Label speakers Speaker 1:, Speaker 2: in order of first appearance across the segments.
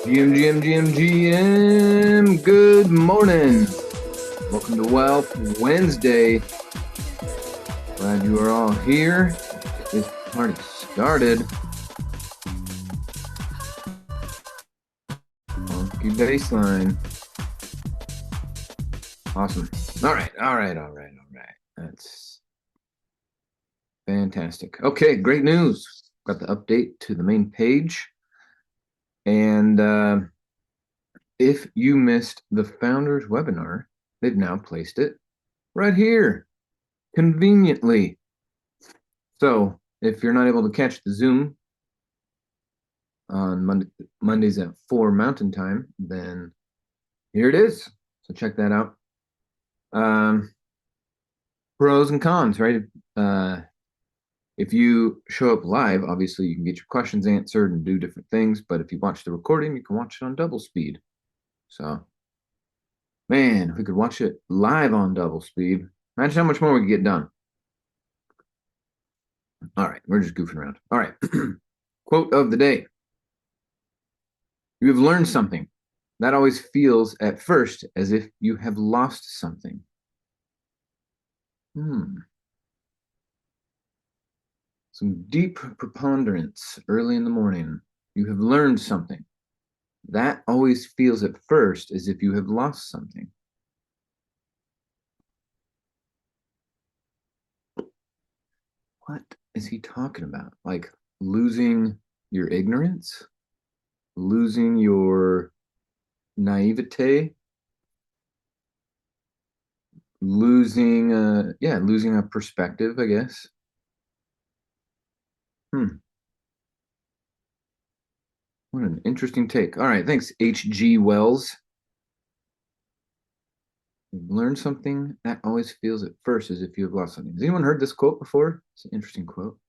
Speaker 1: GM. Good morning. Welcome to Wealth Wednesday. Glad you are all here. Get this party started. Funky baseline. Awesome. All right. That's fantastic. Okay, great news. Got the update to the main page. And if you missed the founders webinar, they've now placed it right here, conveniently. So if you're not able to catch the Zoom on Mondays at 4 Mountain Time, then here it is. So check that out. Pros and cons, right? If you show up live, obviously you can get your questions answered and do different things. But if you watch the recording, you can watch it on double speed. So, man, if we could watch it live on double speed, imagine how much more we could get done. All right, we're just goofing around. All right, quote of the day. You have learned something. That always feels at first as if you have lost something. Some deep preponderance early in the morning. You have learned something. That always feels at first as if you have lost something. What is he talking about? Like losing your ignorance? Losing your naivete? Losing a perspective, I guess. What an interesting take. All right, thanks, H.G. Wells. Learn something that always feels at first as if you have lost something. Has anyone heard this quote before? It's an interesting quote.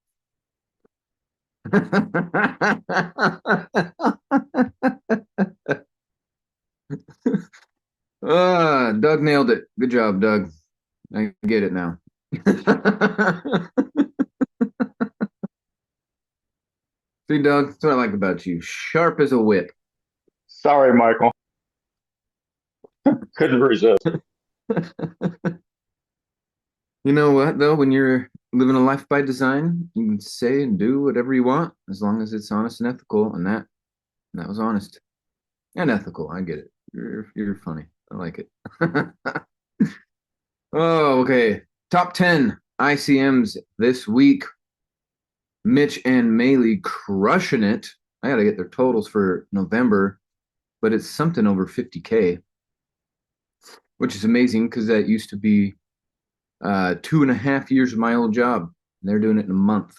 Speaker 1: Doug nailed it. Good job, Doug. I get it now. See, Doug, that's what I like about you. Sharp as a whip.
Speaker 2: Sorry, Michael. Couldn't resist.
Speaker 1: You know what, though? When you're living a life by design, you can say and do whatever you want as long as it's honest and ethical. And that was honest and ethical. I get it. You're funny. I like it. Oh, okay. Top 10 ICMs this week. Mitch and Maylee crushing it. I got to get their totals for November, but it's something over 50K, which is amazing because that used to be 2.5 years of my old job. They're doing it in a month.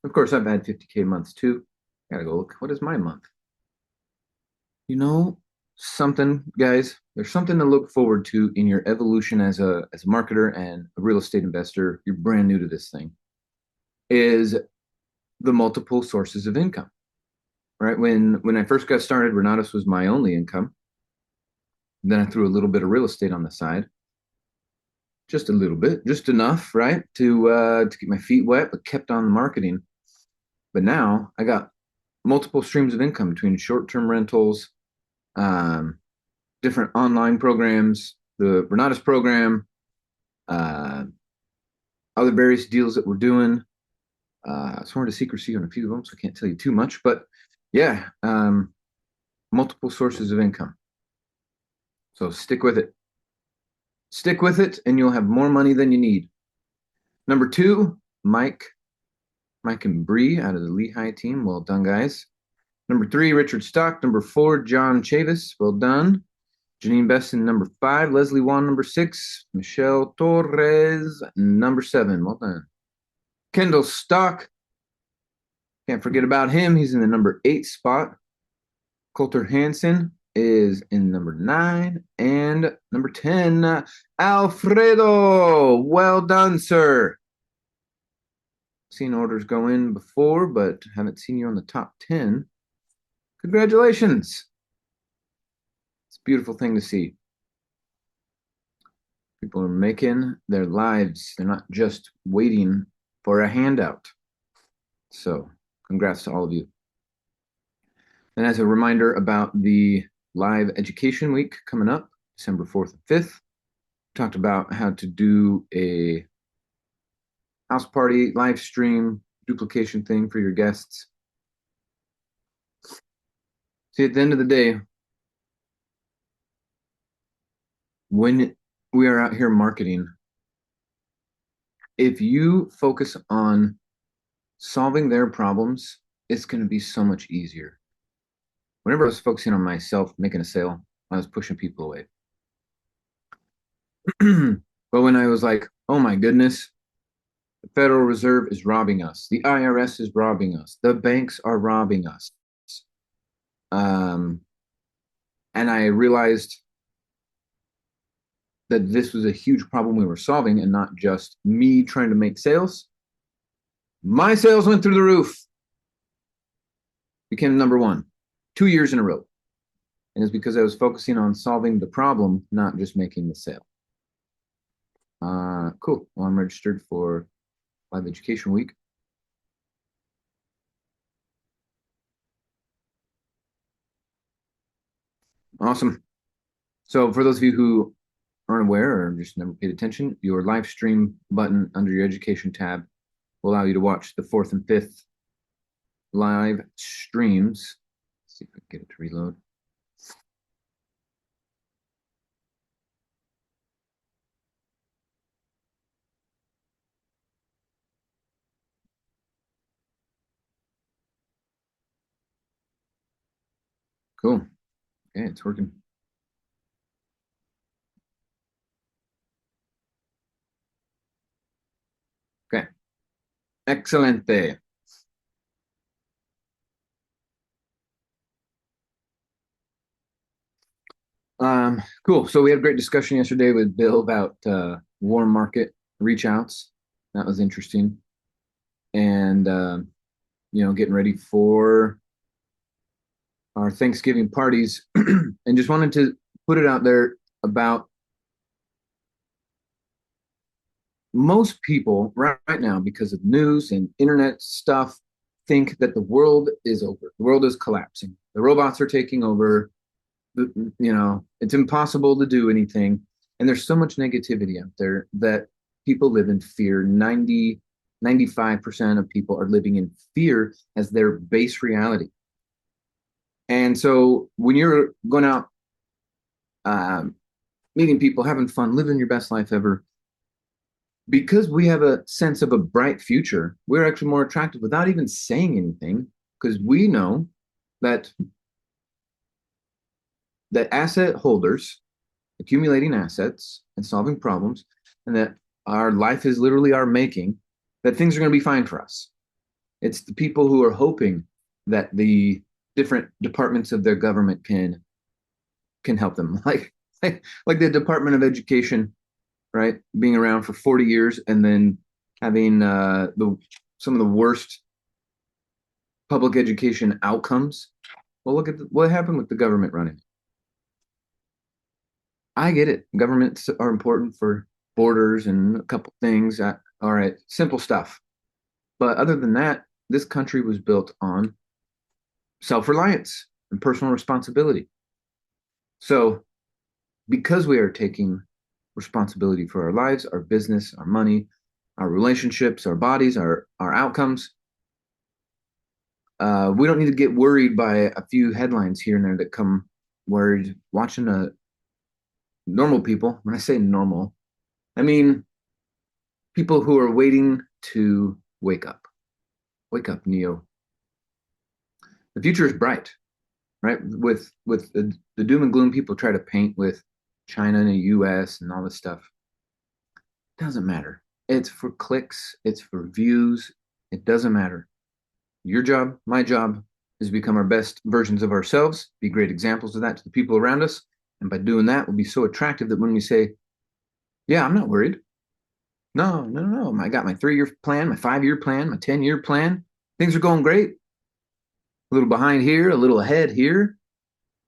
Speaker 1: Of course, I've had 50K months too. Gotta go look. What is my month? You know, something, guys. There's something to look forward to in your evolution as a marketer and a real estate investor. You're brand new to this thing. Is the multiple sources of income, right? When I first got started, Renatus was my only income. Then I threw a little bit of real estate on the side, just a little bit, just enough, right, to get my feet wet, but kept on the marketing. But now I got multiple streams of income between short-term rentals, different online programs, the Renatus program, other various deals that we're doing. Sworn to secrecy on a few of them, so I can't tell you too much. But yeah, multiple sources of income. So stick with it. Stick with it, and you'll have more money than you need. Number 2, Mike and Bree out of the Lehigh team. Well done, guys. Number 3, Richard Stock. Number 4, John Chavis. Well done. Janine Besson, number 5. Leslie Wan, number 6. Michelle Torres, number 7. Well done. Kendall Stock. Can't forget about him. He's in the number 8 spot. Coulter Hansen is in number 9. And number 10, Alfredo. Well done, sir. Seen orders go in before, but haven't seen you on the top 10. Congratulations. It's a beautiful thing to see. People are making their lives. They're not just waiting for a handout. So congrats to all of you. And as a reminder about the live education week coming up, December 4th and 5th, talked about how to do a house party live stream duplication thing for your guests. See, at the end of the day, when we are out here marketing, if you focus on solving their problems, it's going to be so much easier. Whenever I was focusing on myself making a sale, I was pushing people away. But when I was like, oh my goodness, the Federal Reserve is robbing us, the IRS is robbing us, the banks are robbing us. Um, and I realized that this was a huge problem we were solving and not just me trying to make sales. My sales went through the roof, became number one 2 years in a row. And it's because I was focusing on solving the problem, not just making the sale. Cool. Well, I'm registered for Live Education Week. Awesome. So for those of you who aren't aware or just never paid attention, your live stream button under your education tab will allow you to watch the 4th and 5th live streams. Let's see if I can get it to reload. Cool. Okay, it's working. Okay. Excelente. Cool. So we had a great discussion yesterday with Bill about warm market reach outs. That was interesting. And getting ready for our Thanksgiving parties, and just wanted to put it out there about most people right now, because of news and internet stuff, think that the world is over. The world is collapsing. The robots are taking over. It's impossible to do anything. And there's so much negativity out there that people live in fear. 95% of people are living in fear as their base reality. And so when you're going out, meeting people, having fun, living your best life ever, because we have a sense of a bright future, we're actually more attractive without even saying anything, because we know that asset holders accumulating assets and solving problems, and that our life is literally our making, that things are going to be fine for us. It's the people who are hoping that the different departments of their government can help them, like the Department of Education, right? Being around for 40 years and then having some of the worst public education outcomes. Well, look at what happened with the government running. I get it. Governments are important for borders and a couple things. All right, simple stuff. But other than that, this country was built on self-reliance and personal responsibility. So, because we are taking responsibility for our lives, our business, our money, our relationships, our bodies, our outcomes, we don't need to get worried by a few headlines here and there that come worried watching normal people. When I say normal, I mean people who are waiting to wake up. Wake up, Neo. The future is bright, right? With the doom and gloom people try to paint with China and the US and all this stuff. It doesn't matter. It's for clicks, it's for views. It doesn't matter. Your job, my job, is to become our best versions of ourselves, be great examples of that to the people around us. And by doing that, we'll be so attractive that when we say, yeah, I'm not worried. No, no, no. I got my 3 year plan, my 5 year plan, my 10-year plan. Things are going great. A little behind here, a little ahead here.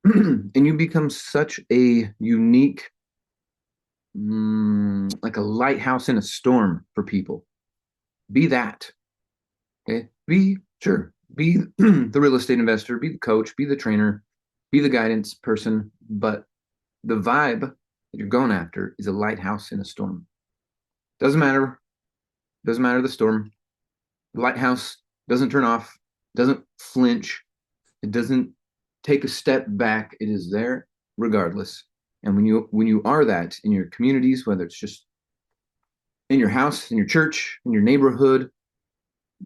Speaker 1: And you become such a unique, like a lighthouse in a storm for people. Be that. Okay. Be sure. be the real estate investor, be the coach, be the trainer, be the guidance person, but the vibe that you're going after is a lighthouse in a storm. Doesn't matter the storm. The lighthouse doesn't turn off, doesn't flinch, it doesn't take a step back. It is there regardless. And when you are that in your communities, whether it's just in your house, in your church, in your neighborhood,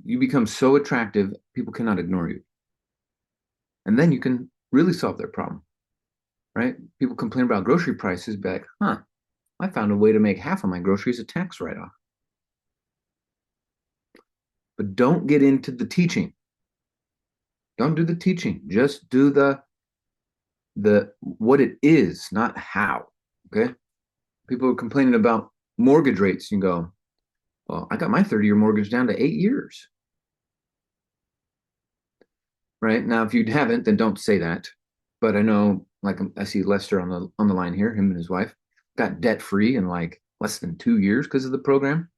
Speaker 1: you become so attractive, people cannot ignore you. And then you can really solve their problem, right? People complain about grocery prices, be like, huh, I found a way to make half of my groceries a tax write-off. But don't get into the teaching. Don't do the teaching. Just do the what it is, not how. Okay. People are complaining about mortgage rates. You go, well, I got my 30-year mortgage down to 8 years. Right. Now, if you haven't, then don't say that. But I know, like I see Lester on the line here, him and his wife got debt free in like less than 2 years because of the program.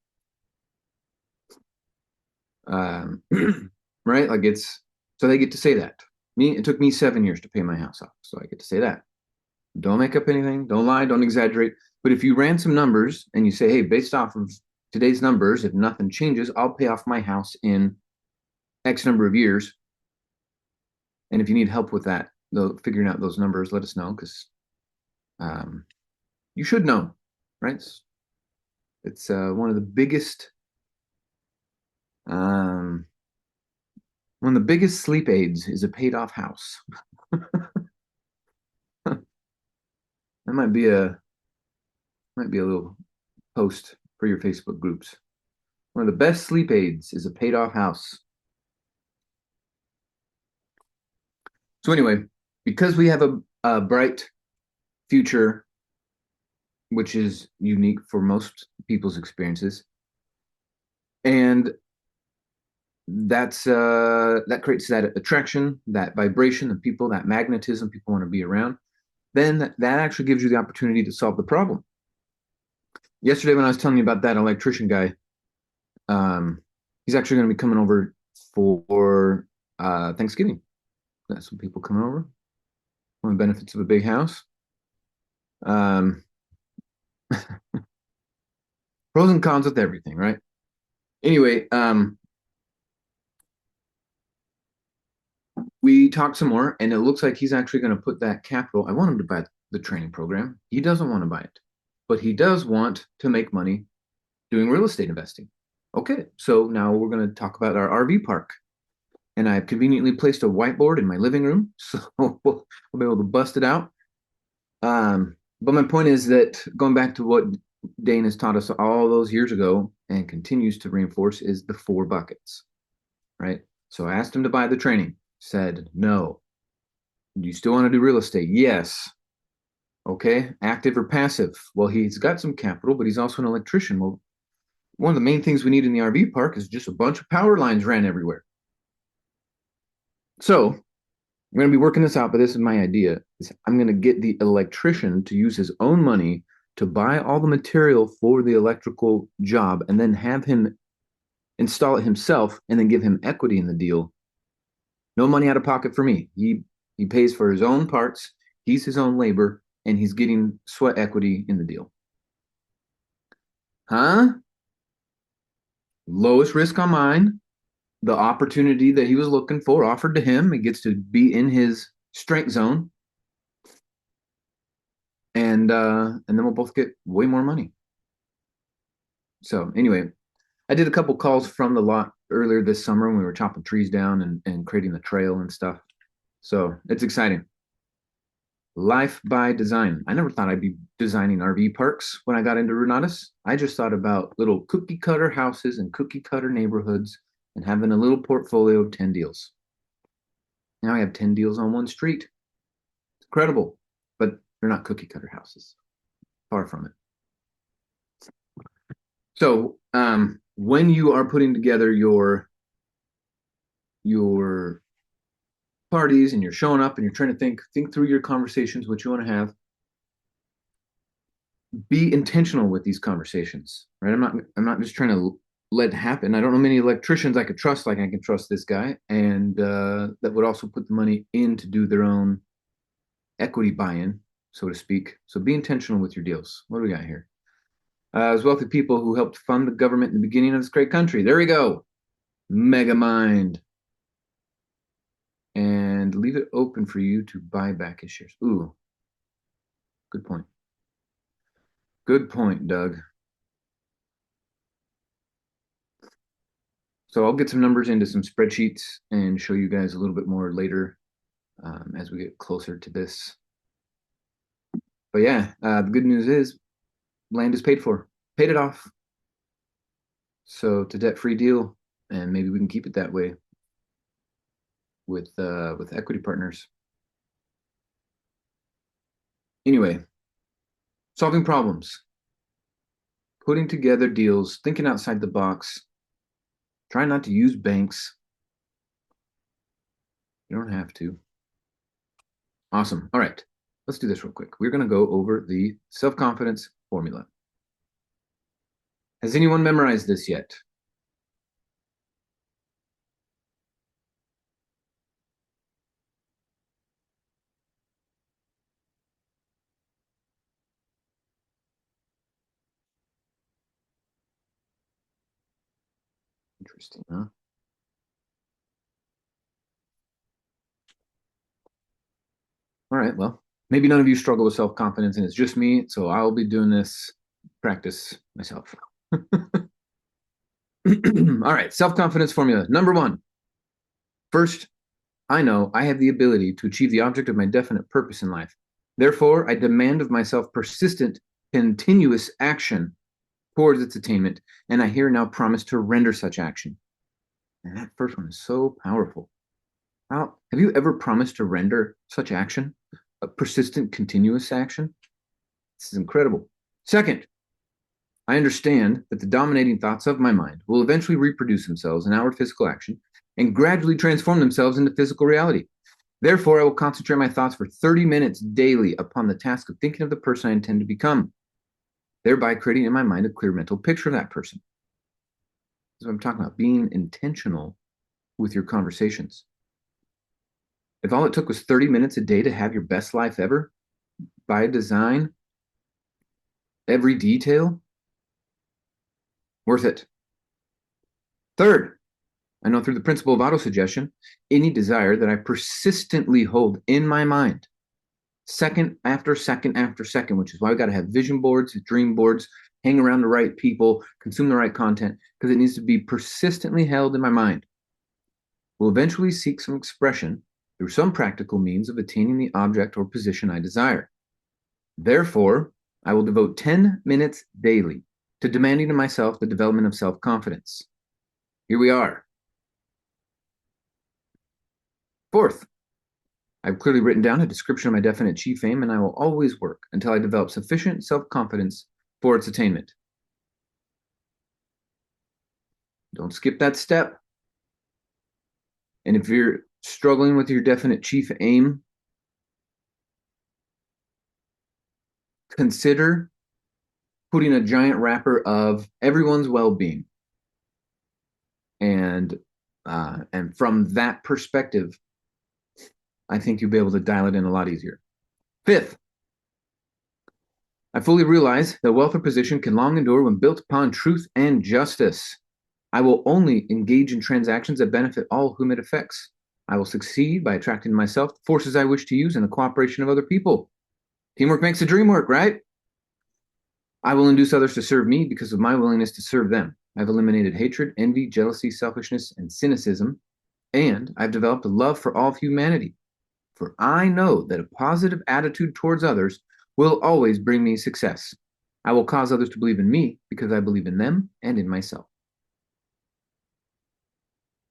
Speaker 1: Um, right? Like it's so they get to say that. It took me 7 years to pay my house off, so I get to say that. Don't make up anything, don't lie, don't exaggerate. But if you ran some numbers and you say, hey, based off of today's numbers, if nothing changes, I'll pay off my house in X number of years. And if you need help with that, though, figuring out those numbers, let us know because um, you should know, right? It's one of the biggest um, one of the biggest sleep aids is a paid off house. That might be a little post for your Facebook groups. One of the best sleep aids is a paid off house. So anyway, because we have a bright future, which is unique for most people's experiences, and that creates that attraction, that vibration, the people, that magnetism people want to be around, then that actually gives you the opportunity to solve the problem. Yesterday, when I was telling you about that electrician guy, he's actually going to be coming over for Thanksgiving. That's some people coming over. One of the benefits of a big house. Um, pros and cons with everything, right? Anyway, we talked some more, and it looks like he's actually going to put that capital. I want him to buy the training program. He doesn't want to buy it, but he does want to make money doing real estate investing. Okay, so now we're going to talk about our RV park. And I've conveniently placed a whiteboard in my living room, so we'll be able to bust it out. But my point is that going back to what Daine has taught us all those years ago and continues to reinforce is the 4 buckets, right? So I asked him to buy the training, said no. Do you still want to do real estate? Yes. Okay. Active or passive? Well, he's got some capital, but he's also an electrician. Well, one of the main things we need in the RV park is just a bunch of power lines ran everywhere. So I'm going to be working this out, but this is my idea. I'm going to get the electrician to use his own money to buy all the material for the electrical job and then have him install it himself and then give him equity in the deal. No money out of pocket for me. He pays for his own parts, he's his own labor, and he's getting sweat equity in the deal. Huh? Lowest risk on mine. The opportunity that he was looking for offered to him. He gets to be in his strength zone, and then we'll both get way more money. So anyway, I did a couple calls from the lot earlier this summer when we were chopping trees down and creating the trail and stuff. So it's exciting. Life by design. I never thought I'd be designing RV parks when I got into Renatus. I just thought about little cookie cutter houses and cookie cutter neighborhoods and having a little portfolio of 10 deals. Now I have 10 deals on one street. It's incredible, but they're not cookie cutter houses. Far from it. So when you are putting together your parties and you're showing up and you're trying to think through your conversations, what you want to have, be intentional with these conversations, right? I'm not just trying to let happen. I don't know many electricians I could trust like I can trust this guy, and that would also put the money in to do their own equity buy-in, so to speak. So be intentional with your deals. What do we got here? As wealthy people who helped fund the government in the beginning of this great country. There we go. Mega mind. And leave it open for you to buy back his shares. Ooh, good point. Good point, Doug. So I'll get some numbers into some spreadsheets and show you guys a little bit more later as we get closer to this. But yeah, the good news is land is paid for, paid it off. So it's a debt-free deal, and maybe we can keep it that way with equity partners. Anyway, solving problems, putting together deals, thinking outside the box, trying not to use banks. You don't have to. Awesome. All right, let's do this real quick. We're going to go over the self-confidence formula. Has anyone memorized this yet? Interesting, huh? All right, well, maybe none of you struggle with self-confidence and it's just me, so I'll be doing this practice myself. All right, self-confidence formula. Number one, first, I know I have the ability to achieve the object of my definite purpose in life. Therefore, I demand of myself persistent, continuous action towards its attainment, and I here now promise to render such action. And that first one is so powerful. How, have you ever promised to render such action? A persistent, continuous action? This is incredible. Second, I understand that the dominating thoughts of my mind will eventually reproduce themselves in outward physical action and gradually transform themselves into physical reality. Therefore, I will concentrate my thoughts for 30 minutes daily upon the task of thinking of the person I intend to become, thereby creating in my mind a clear mental picture of that person. That's what I'm talking about, being intentional with your conversations. If all it took was 30 minutes a day to have your best life ever, by design, every detail, worth it. Third, I know through the principle of autosuggestion, any desire that I persistently hold in my mind, second after second after second, which is why we got to have vision boards, dream boards, hang around the right people, consume the right content, because it needs to be persistently held in my mind, will eventually seek some expression through some practical means of attaining the object or position I desire. Therefore, I will devote 10 minutes daily to demanding of myself the development of self-confidence. Here we are. Fourth, I've clearly written down a description of my definite chief aim, and I will always work until I develop sufficient self-confidence for its attainment. Don't skip that step. And if you're struggling with your definite chief aim, consider putting a giant wrapper of everyone's well-being. And from that perspective, I think you'll be able to dial it in a lot easier. Fifth, I fully realize that wealth or position can long endure when built upon truth and justice. I will only engage in transactions that benefit all whom it affects. I will succeed by attracting to myself the forces I wish to use and the cooperation of other people. Teamwork makes the dream work, right? I will induce others to serve me because of my willingness to serve them. I've eliminated hatred, envy, jealousy, selfishness, and cynicism, and I've developed a love for all of humanity. For I know that a positive attitude towards others will always bring me success. I will cause others to believe in me because I believe in them and in myself.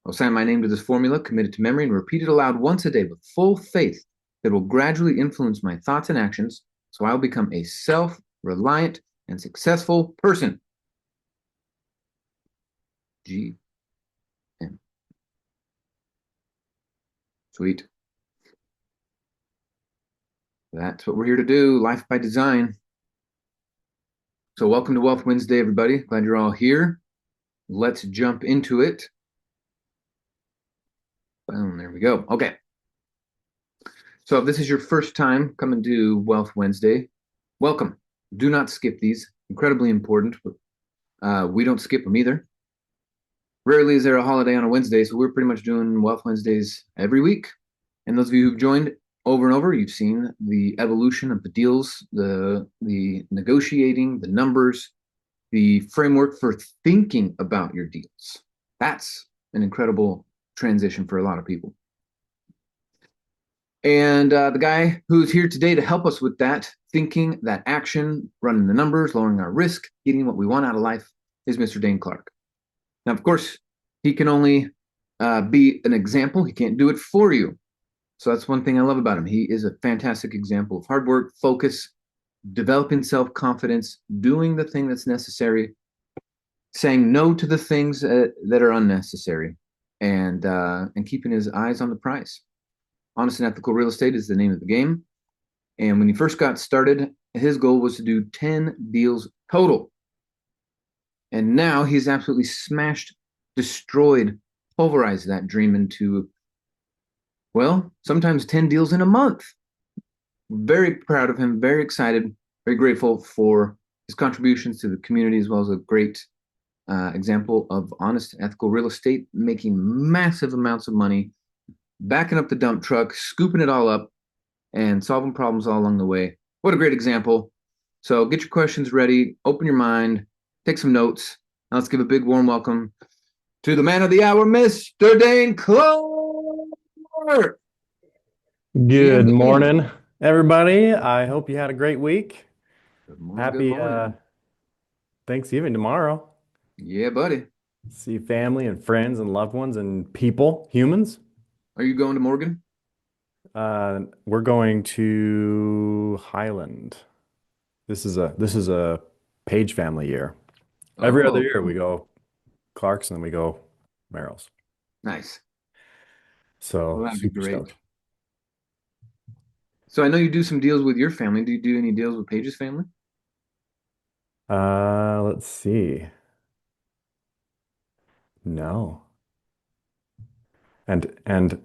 Speaker 1: I'll sign my name to this formula, commit it to memory, and repeat it aloud once a day with full faith that will gradually influence my thoughts and actions, so I'll become a self-reliant and successful person. GM. Sweet. That's what we're here to do, life by design. So welcome to Wealth Wednesday, everybody. Glad you're all here. let's jump into it. Boom, there we go. Okay. So if this is your first time coming to Wealth Wednesday, welcome. Do not skip these. Incredibly important. We don't skip them either. Rarely is there a holiday on a Wednesday, so we're pretty much doing Wealth Wednesdays every week. And those of you who've joined over and over, you've seen the evolution of the deals, the negotiating, the numbers, the framework for thinking about your deals. That's an incredible transition for a lot of people. And the guy who's here today to help us with that thinking, that action, running the numbers, lowering our risk, getting what we want out of life is Mr. Daine Clark. Now, of course, he can only be an example. He can't do it for you. So that's one thing I love about him. He is a fantastic example of hard work, focus, developing self-confidence, doing the thing that's necessary, saying no to the things that are unnecessary, and keeping his eyes on the prize. Honest and ethical real estate is the name of the game. And when he first got started, his goal was to do 10 deals total. And now he's absolutely smashed, destroyed, pulverized that dream into, well, sometimes 10 deals in a month. Very proud of him, very excited, very grateful for his contributions to the community, as well as a great example of honest, ethical real estate, making massive amounts of money, backing up the dump truck, scooping it all up, and solving problems all along the way. What a great example. So get your questions ready, open your mind, take some notes. Now let's give a big warm welcome to the man of the hour, Mr. Daine Clark.
Speaker 3: Good
Speaker 1: GM.
Speaker 3: morning, everybody. I hope you had a great week.
Speaker 1: Good morning, good
Speaker 3: Happy
Speaker 1: morning.
Speaker 3: Thanksgiving tomorrow.
Speaker 1: Yeah, buddy.
Speaker 3: See family and friends and loved ones and people, humans.
Speaker 1: Are you going to Morgan?
Speaker 3: We're going to Highland. This is a Page family year. Every other
Speaker 1: Oh,
Speaker 3: year we
Speaker 1: cool.
Speaker 3: go Clark's and then we go Merrill's.
Speaker 1: Nice. Well,
Speaker 3: So
Speaker 1: that'd be
Speaker 3: super
Speaker 1: great.
Speaker 3: stoked.
Speaker 1: So I know you do some deals with your family. Do you do any deals with Paige's family?
Speaker 3: Let's see. No. And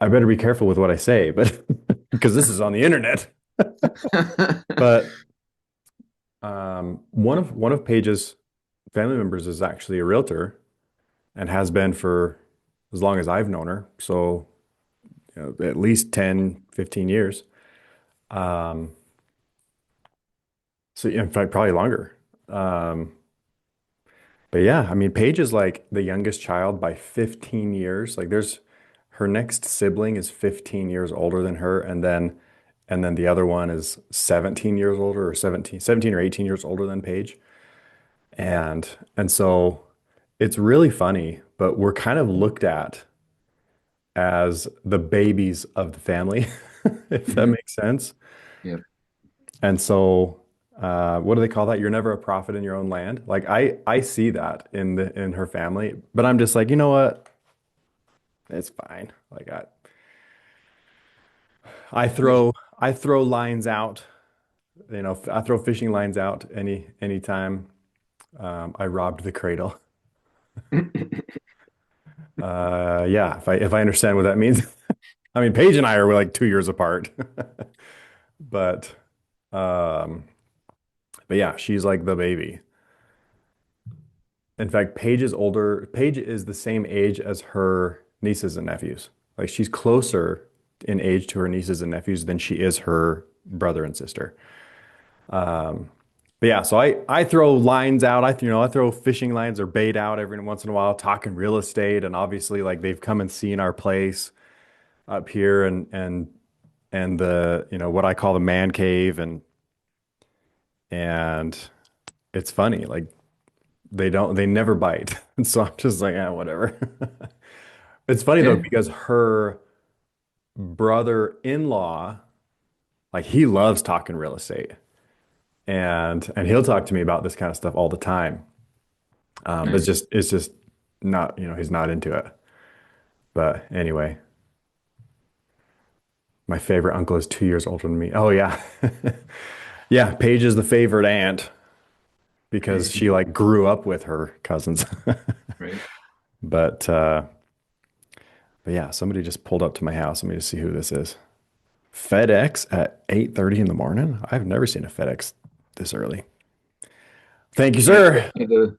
Speaker 3: I better be careful with what I say, but because this is on the internet. But one of Paige's family members is actually a realtor and has been for as long as I've known her. So, at least 10, 15 years. Um, so in fact, probably longer. Um, but yeah, I mean, Paige is like the youngest child by 15 years. Like there's her next sibling is 15 years older than her, and then the other one is 17 years older or 17 or 18 years older than Paige. And so it's really funny, but we're kind of looked at as the babies of the family, if that
Speaker 1: Hmm.
Speaker 3: makes sense.
Speaker 1: Yep.
Speaker 3: And so, what do they call that? You're never a prophet in your own land. Like I see that in her family, but I'm just like, you know what? It's fine. Like I
Speaker 1: Yes.
Speaker 3: throw I throw lines out. I throw fishing lines out anytime. I robbed the cradle. Yeah, if I understand what that means. I mean, Paige and I are like 2 years apart, but um, but yeah, she's like the baby. In fact, Paige is older. Paige is the same age as her nieces and nephews. Like she's closer in age to her nieces and nephews than she is her brother and sister. Um, but yeah, so I throw lines out. I throw fishing lines or bait out every once in a while, talking real estate, and obviously like they've come and seen our place up here and the what I call the man cave and it's funny like they never bite. And so I'm just like, whatever. It's funny though
Speaker 1: Yeah.
Speaker 3: because her brother-in-law, like he loves talking real estate and he'll talk to me about this kind of stuff all the time. But it's
Speaker 1: Nice.
Speaker 3: just it's just not, he's not into it. But anyway, my favorite uncle is 2 years older than me. Oh yeah. Yeah, Paige is the favorite aunt. because she like grew up with her cousins.
Speaker 1: Right.
Speaker 3: But but yeah, somebody just pulled up to my house. Let me just see who this is. FedEx at 8:30 in the morning. I've never seen a FedEx this early. Thank you,
Speaker 1: Yeah,
Speaker 3: sir.
Speaker 1: had to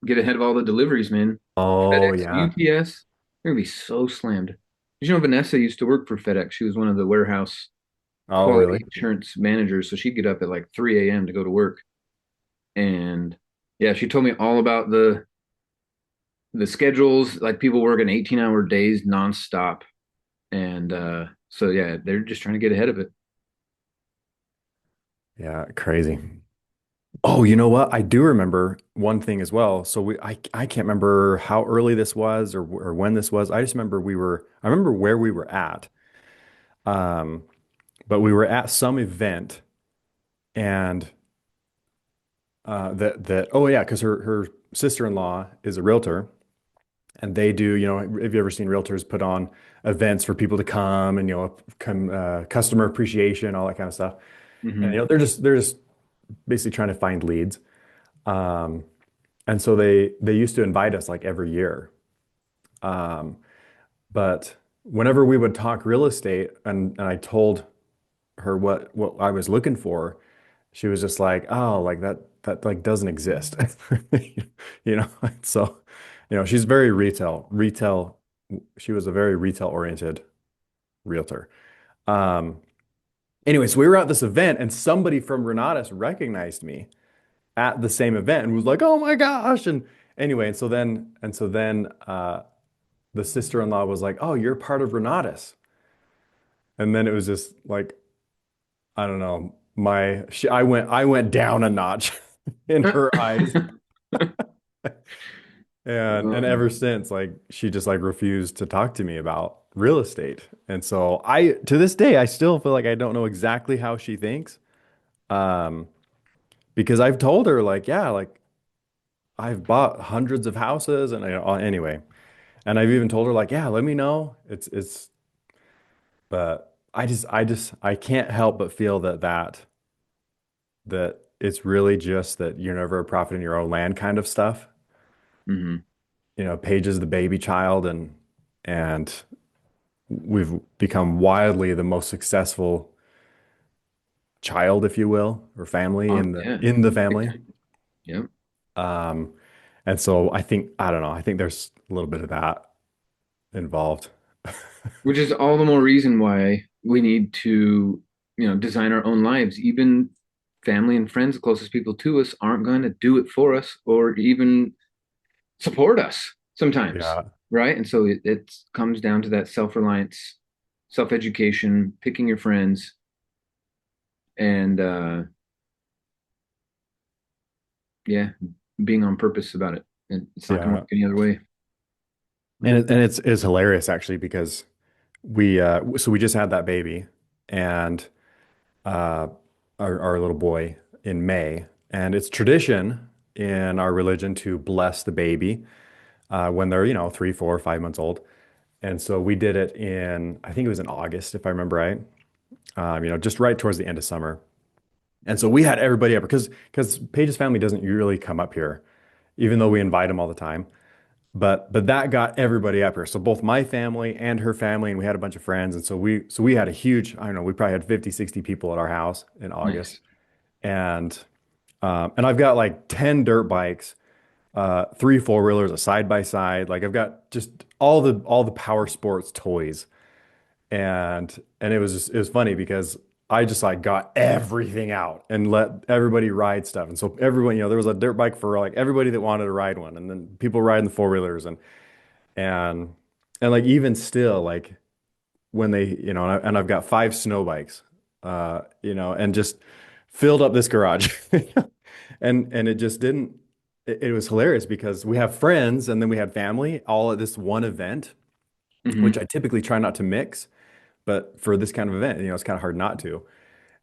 Speaker 1: get ahead of all the deliveries, man.
Speaker 3: Oh
Speaker 1: FedEx,
Speaker 3: yeah.
Speaker 1: UPS, they're gonna be so slammed. You know, Vanessa used to work for FedEx. She was one of the warehouse
Speaker 3: Oh
Speaker 1: quality
Speaker 3: really?
Speaker 1: assurance managers. So she'd get up at like 3 a.m. to go to work. And yeah, she told me all about the schedules, like people working 18-hour days nonstop. And so yeah, they're just trying to get ahead of it.
Speaker 3: Yeah, crazy. Oh, you know what? I do remember one thing as well. So I can't remember how early this was or when this was. I just remember I remember where we were at. Um, but we were at some event and that oh yeah, because her sister-in-law is a realtor and they do, you know, have you ever seen realtors put on events for people to come and customer appreciation, all that kind of stuff. And
Speaker 1: Hmm.
Speaker 3: they're just basically trying to find leads. Um, and so they used to invite us like every year. Um, but whenever we would talk real estate and I told her what I was looking for, she was just like, oh, like that like doesn't exist. You know, so she's very retail. She was a very retail oriented realtor. Um, anyway, so we were at this event and somebody from Renatus recognized me at the same event and was like, "Oh my gosh!" And anyway, and so then the sister-in-law was like, "Oh, you're part of Renatus." And then it was just like, I don't know, I went down a notch in her eyes. And ever since, like she just like refused to talk to me about real estate. And so I to this day I still feel like I don't know exactly how she thinks. Um, because I've told her like, yeah, like I've bought hundreds of houses and anyway. And I've even told her like, yeah, let me know. It's but I can't help but feel that it's really just that you're never a prophet in your own land kind of stuff.
Speaker 1: Hmm.
Speaker 3: Paige is the baby child and we've become wildly the most successful child, if you will, or family in the
Speaker 1: Yeah.
Speaker 3: in the family.
Speaker 1: Yep.
Speaker 3: Um, and so I don't know, I think there's a little bit of that involved.
Speaker 1: Which is all the more reason why we need to, design our own lives. Even family and friends, the closest people to us, aren't going to do it for us or even support us sometimes,
Speaker 3: Yeah.
Speaker 1: right? And so it comes down to that self-reliance, self-education, picking your friends, and yeah, being on purpose about it. And it's not going to
Speaker 3: Yeah.
Speaker 1: work any other way.
Speaker 3: And it's hilarious actually because we just had that baby and uh our little boy in May. And it's tradition in our religion to bless the baby when they're, 3, 4, 5 months old. And so we did it I think it was in August, if I remember right. Just right towards the end of summer. And so we had everybody up because Paige's family doesn't usually come up here, even though we invite them all the time. But that got everybody up here. So both my family and her family, and we had a bunch of friends. And so we had a huge, I don't know, we probably had 50, 60 people at our house in August.
Speaker 1: Nice.
Speaker 3: And I've got like 10 dirt bikes, three four-wheelers, a side by side. Like I've got just all the power sports toys. And it was funny because I just like got everything out and let everybody ride stuff. And so everyone, there was a dirt bike for like everybody that wanted to ride one, and then people riding the four-wheelers and and like even still like when they, and I've got five snow bikes, and just filled up this garage. And it just didn't it was hilarious because we have friends and then we had family all at this one event, which
Speaker 1: Hmm.
Speaker 3: I typically try not to mix. But for this kind of event, it's kind of hard not to.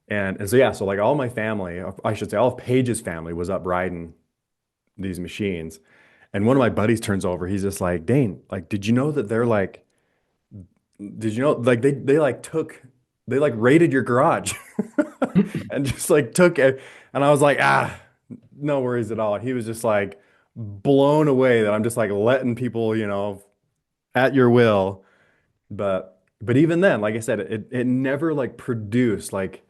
Speaker 3: And so yeah, so like all my family, I should say all of Paige's family was up riding these machines. And one of my buddies turns over, he's just like, Dane, like, did you know like they like raided your garage and just like took it. And I was like, no worries at all. He was just like blown away that I'm just like letting people, at your will. But even then, like I said, it never like produced like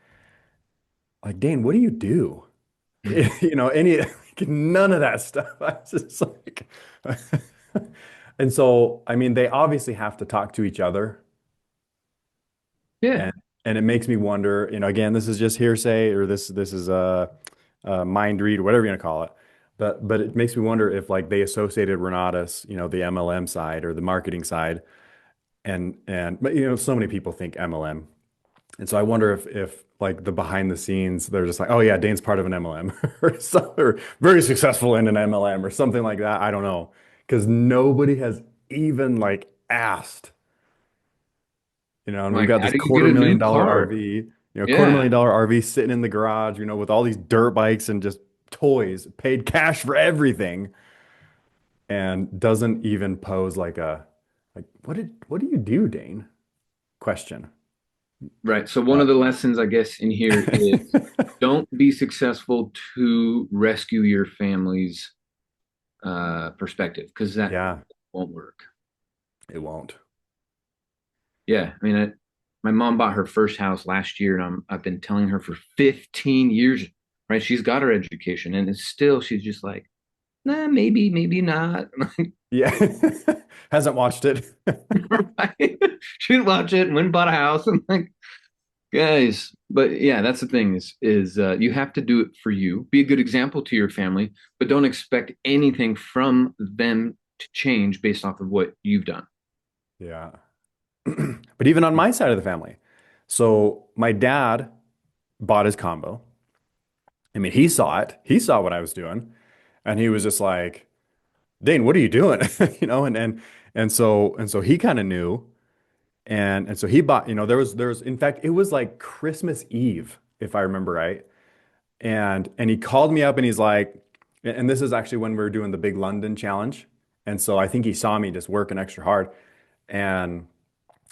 Speaker 3: Dane, what do you do? Any like, none of that stuff. I was just like and so I mean they obviously have to talk to each other
Speaker 1: Yeah.
Speaker 3: and and it makes me wonder, again, this is just hearsay or this is a mind read or whatever you're gonna call it. But it makes me wonder if like they associated Renatus, the MLM side or the marketing side, and but so many people think MLM. And so I wonder if like the behind the scenes, they're just like, oh yeah, Dane's part of an MLM or very successful in an MLM or something like that. I don't know. Because nobody has even like asked, and we've
Speaker 1: Like,
Speaker 3: got
Speaker 1: how
Speaker 3: this
Speaker 1: do you get
Speaker 3: quarter
Speaker 1: a
Speaker 3: million
Speaker 1: new
Speaker 3: dollar
Speaker 1: car?
Speaker 3: RV, quarter
Speaker 1: Yeah.
Speaker 3: million dollar RV sitting in the garage, with all these dirt bikes and just toys, paid cash for everything, and doesn't even pose like what do you do, Dane? Question.
Speaker 1: Right. So one
Speaker 3: Uh,
Speaker 1: of the lessons, I guess, in here is don't be successful to rescue your family's perspective because that
Speaker 3: yeah,
Speaker 1: won't work.
Speaker 3: it won't.
Speaker 1: Yeah. I mean, my mom bought her first house last year, and I've been telling her for 15 years, right? She's got her education, and it's still, she's just like, nah, maybe, maybe not.
Speaker 3: Yeah. Hasn't watched it.
Speaker 1: Right? She'd watch it and went and bought a house. And like, guys, but yeah, that's the thing is you have to do it for you. Be a good example to your family, but don't expect anything from them to change based off of what you've done.
Speaker 3: Yeah. But even on my side of the family. So my dad bought his combo. I mean, he saw it. He saw what I was doing. And he was just like, Dane, what are you doing? And so he kind of knew. And so he bought, there was in fact, it was like Christmas Eve, if I remember right. And he called me up and he's like, and this is actually when we were doing the big London challenge. And so I think he saw me just working extra hard. And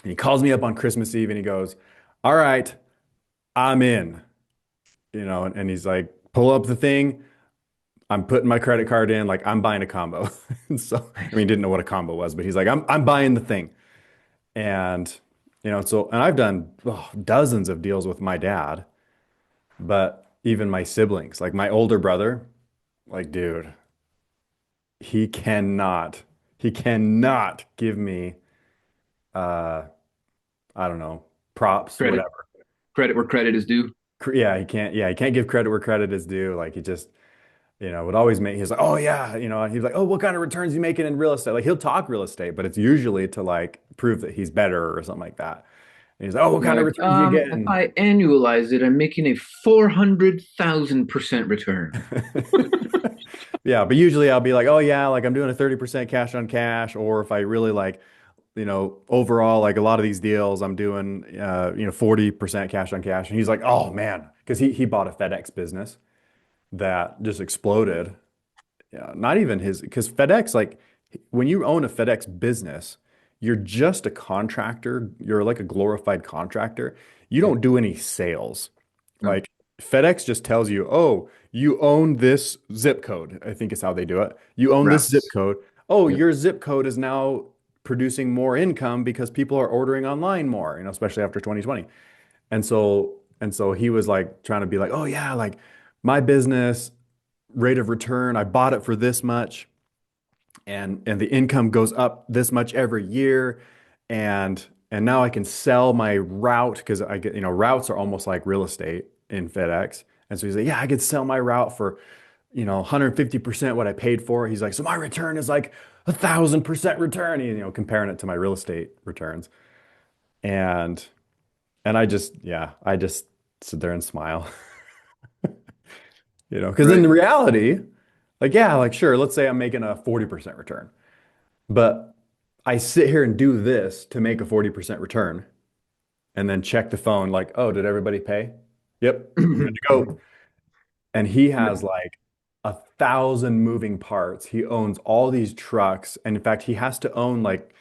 Speaker 3: he calls me up on Christmas Eve and he goes, all right, I'm in, and he's like, pull up the thing. I'm putting my credit card in, like I'm buying a combo. And so, I mean, didn't know what a combo was, but he's like, I'm buying the thing. And, and I've done dozens of deals with my dad, but even my siblings, like my older brother, like, dude, he cannot, he cannot give me, uh, I don't know, props,
Speaker 1: Credit,
Speaker 3: whatever.
Speaker 1: credit where credit is due.
Speaker 3: Yeah, he can't give credit where credit is due. Like he just, would always make, he's like, oh yeah, he's like, oh, what kind of returns you making in real estate? Like he'll talk real estate, but it's usually to like prove that he's better or something like that. And he's like, oh, what kind of
Speaker 1: Like,
Speaker 3: returns you
Speaker 1: if
Speaker 3: getting?
Speaker 1: I annualize it, I'm making a 400,000% return.
Speaker 3: Yeah, but usually I'll be like, oh yeah, like I'm doing a 30% cash on cash, or if I really like, overall, like a lot of these deals, I'm doing 40% cash on cash. And he's like, oh man, because he bought a FedEx business that just exploded. Yeah, not even his, because FedEx, like when you own a FedEx business, you're just a contractor. You're like a glorified contractor. You
Speaker 1: Yeah.
Speaker 3: don't do any sales.
Speaker 1: No.
Speaker 3: Like FedEx just tells you, oh, you own this zip code. I think is how they do it. You own this zip
Speaker 1: Routes.
Speaker 3: code. Oh,
Speaker 1: Yep.
Speaker 3: your zip code is now producing more income because people are ordering online more, especially after 2020. And so he was like trying to be like, oh yeah, like my business rate of return, I bought it for this much and the income goes up this much every year and now I can sell my route because I get, routes are almost like real estate in FedEx. And so he's like, yeah, I could sell my route for, 150% what I paid for. He's like, so my return is like 1,000% return, comparing it to my real estate returns. And I just sit there and smile, because in
Speaker 1: Right.
Speaker 3: the reality, like, yeah, like sure, let's say I'm making a 40% return. But I sit here and do this to make a 40% return and then check the phone like, oh, did everybody pay? Yep, we're good to go. And he has like 1,000 moving parts. He owns all these trucks. And in fact, he has to own like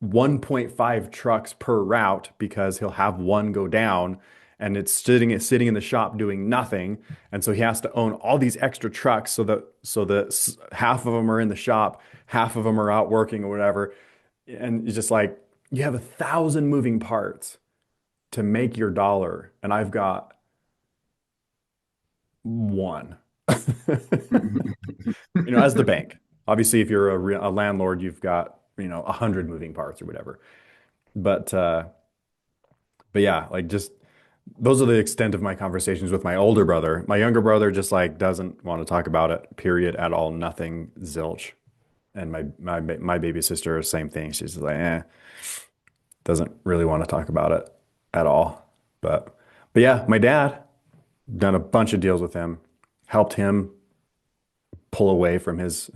Speaker 3: 1.5 trucks per route because he'll have one go down and it's sitting in the shop doing nothing. And so he has to own all these extra trucks so that half of them are in the shop, half of them are out working or whatever. And it's just like you have 1,000 moving parts to make your dollar, and I've got one. As the bank. Obviously, if you're a landlord, you've got 100 moving parts or whatever. But yeah, like just those are the extent of my conversations with my older brother. My younger brother just like doesn't want to talk about it, period, at all, nothing, zilch. And my baby sister, same thing. She's like, doesn't really want to talk about it at all. But yeah, my dad done a bunch of deals with him, helped him pull away from his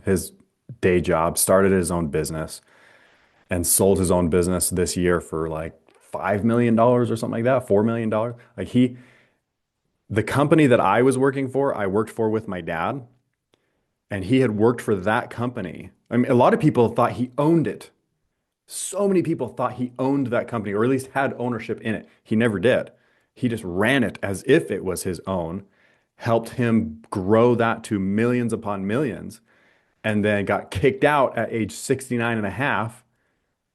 Speaker 3: day job, started his own business, and sold his own business this year for like $5 million or something like that, $4 million. Like the company that I was working for, I worked for with my dad, and he had worked for that company. I mean, a lot of people thought he owned it. So many people thought he owned that company, or at least had ownership in it. He never did. He just ran it as if it was his own, helped him grow that to millions upon millions, and then got kicked out at age 69 and a half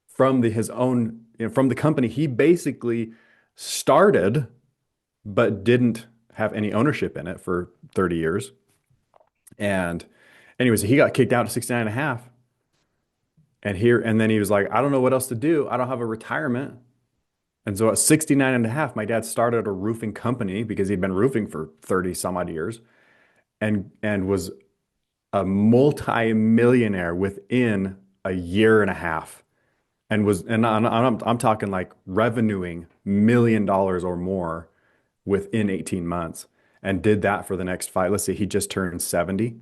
Speaker 3: from his own, from the company he basically started, but didn't have any ownership in it for 30 years. And anyways, he got kicked out at 69 and a half. And then he was like, I don't know what else to do. I don't have a retirement. And so at 69 and a half, my dad started a roofing company because he'd been roofing for 30 some odd years and was a multi-millionaire within a year and a half. I'm talking like revenuing $1 million or more within 18 months, and did that for the next five. Let's see, he just turned 70.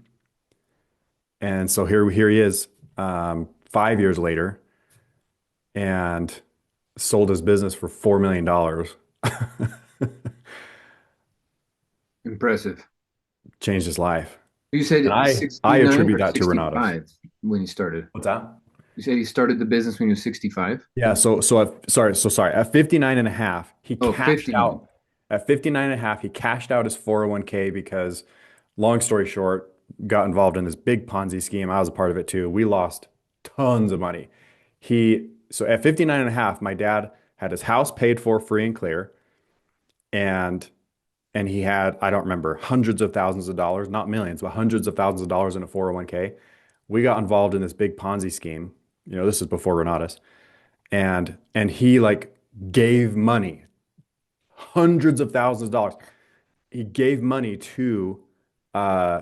Speaker 3: And so here he is, 5 years later, and sold his business for $4 million.
Speaker 1: Impressive.
Speaker 3: Changed his life.
Speaker 1: You said
Speaker 3: And I
Speaker 1: 69
Speaker 3: attribute
Speaker 1: or
Speaker 3: that to Renatus.
Speaker 1: 65 when you started.
Speaker 3: What's that?
Speaker 1: You said he started the business when he was 65?
Speaker 3: Yeah, sorry. At 59 and a half, he
Speaker 1: Oh,
Speaker 3: cashed
Speaker 1: 59.
Speaker 3: out. At 59 and a half, he cashed out his 401k because, long story short, got involved in this big Ponzi scheme. I was a part of it too. We lost tons of money. So at 59 and a half, my dad had his house paid for free and clear, and he had, I don't remember, hundreds of thousands of dollars, not millions, but hundreds of thousands of dollars in a 401k. We got involved in this big Ponzi scheme. This is before Renatus. And he like gave money, hundreds of thousands of dollars. He gave money to uh,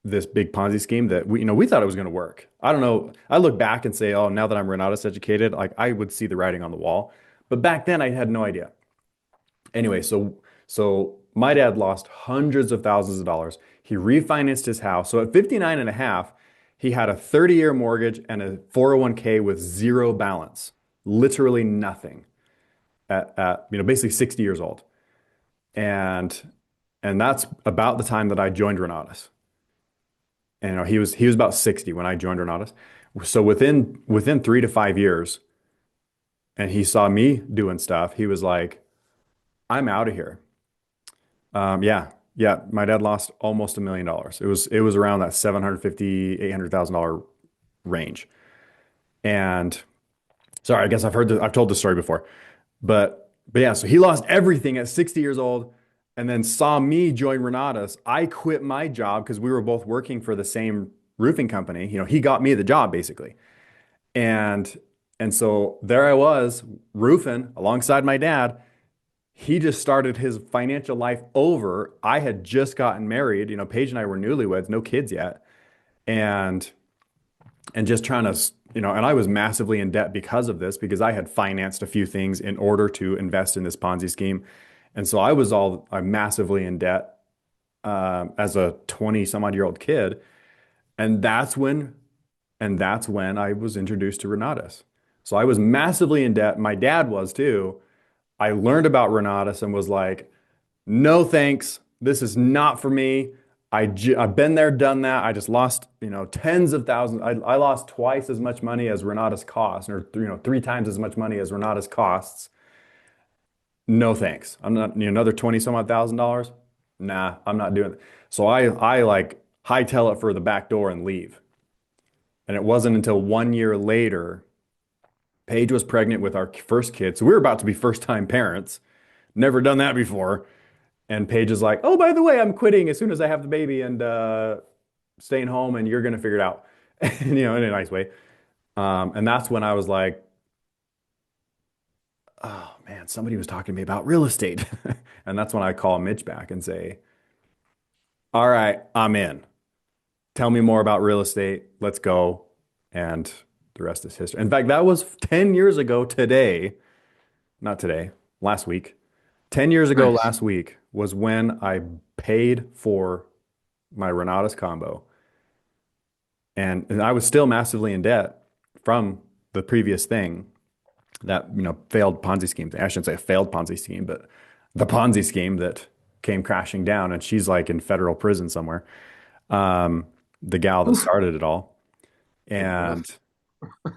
Speaker 3: this big Ponzi scheme that we thought it was going to work. I don't know. I look back and say, oh, now that I'm Renatus educated, like I would see the writing on the wall. But back then I had no idea. Anyway, so my dad lost hundreds of thousands of dollars. He refinanced his house. So at 59 and a half, he had a 30-year mortgage and a 401k with zero balance, literally nothing at basically 60 years old. And that's about the time that I joined Renatus. And he was about 60 when I joined Renatus. So within 3 to 5 years, and he saw me doing stuff, he was like, I'm out of here. Yeah. My dad lost almost $1 million. It was around that 750, $800,000 range. And sorry, I guess I've told this story before, but yeah, so he lost everything at 60 years old, and then saw me join Renatus. I quit my job because we were both working for the same roofing company. He got me the job basically. And so there I was roofing alongside my dad. He just started his financial life over. I had just gotten married. Paige and I were newlyweds, no kids yet. And just trying to, and I was massively in debt because of this, because I had financed a few things in order to invest in this Ponzi scheme. And so I'm massively in debt as a 20 some odd year old kid. And that's when I was introduced to Renatus. So I was massively in debt. My dad was too. I learned about Renatus and was like, no thanks. This is not for me. I've been there, done that. I just lost, tens of thousands. I lost twice as much money as Renatus costs, or 3 times as much money as Renatus costs. no thanks. I'm not, another 20 some odd thousand dollars. Nah, I'm not doing it. So I like hightail it for the back door and leave. And it wasn't until 1 year later, Paige was pregnant with our first kid. So we were about to be first time parents. Never done that before. And Paige is like, oh, by the way, I'm quitting as soon as I have the baby and staying home and you're going to figure it out, in a nice way. And that's when I was like, oh man, somebody was talking to me about real estate. And that's when I call Mitch back and say, all right, I'm in. Tell me more about real estate. Let's go. And the rest is history. In fact, that was 10 years ago today, not today, last week. 10 years ago
Speaker 1: Nice.
Speaker 3: last week was when I paid for my Renatus combo. And I was still massively in debt from the previous thing, that, failed Ponzi scheme. I shouldn't say a failed Ponzi scheme, but the Ponzi scheme that came crashing down. And she's like in federal prison somewhere. The gal that
Speaker 1: Oof.
Speaker 3: started it all.
Speaker 1: Ugh.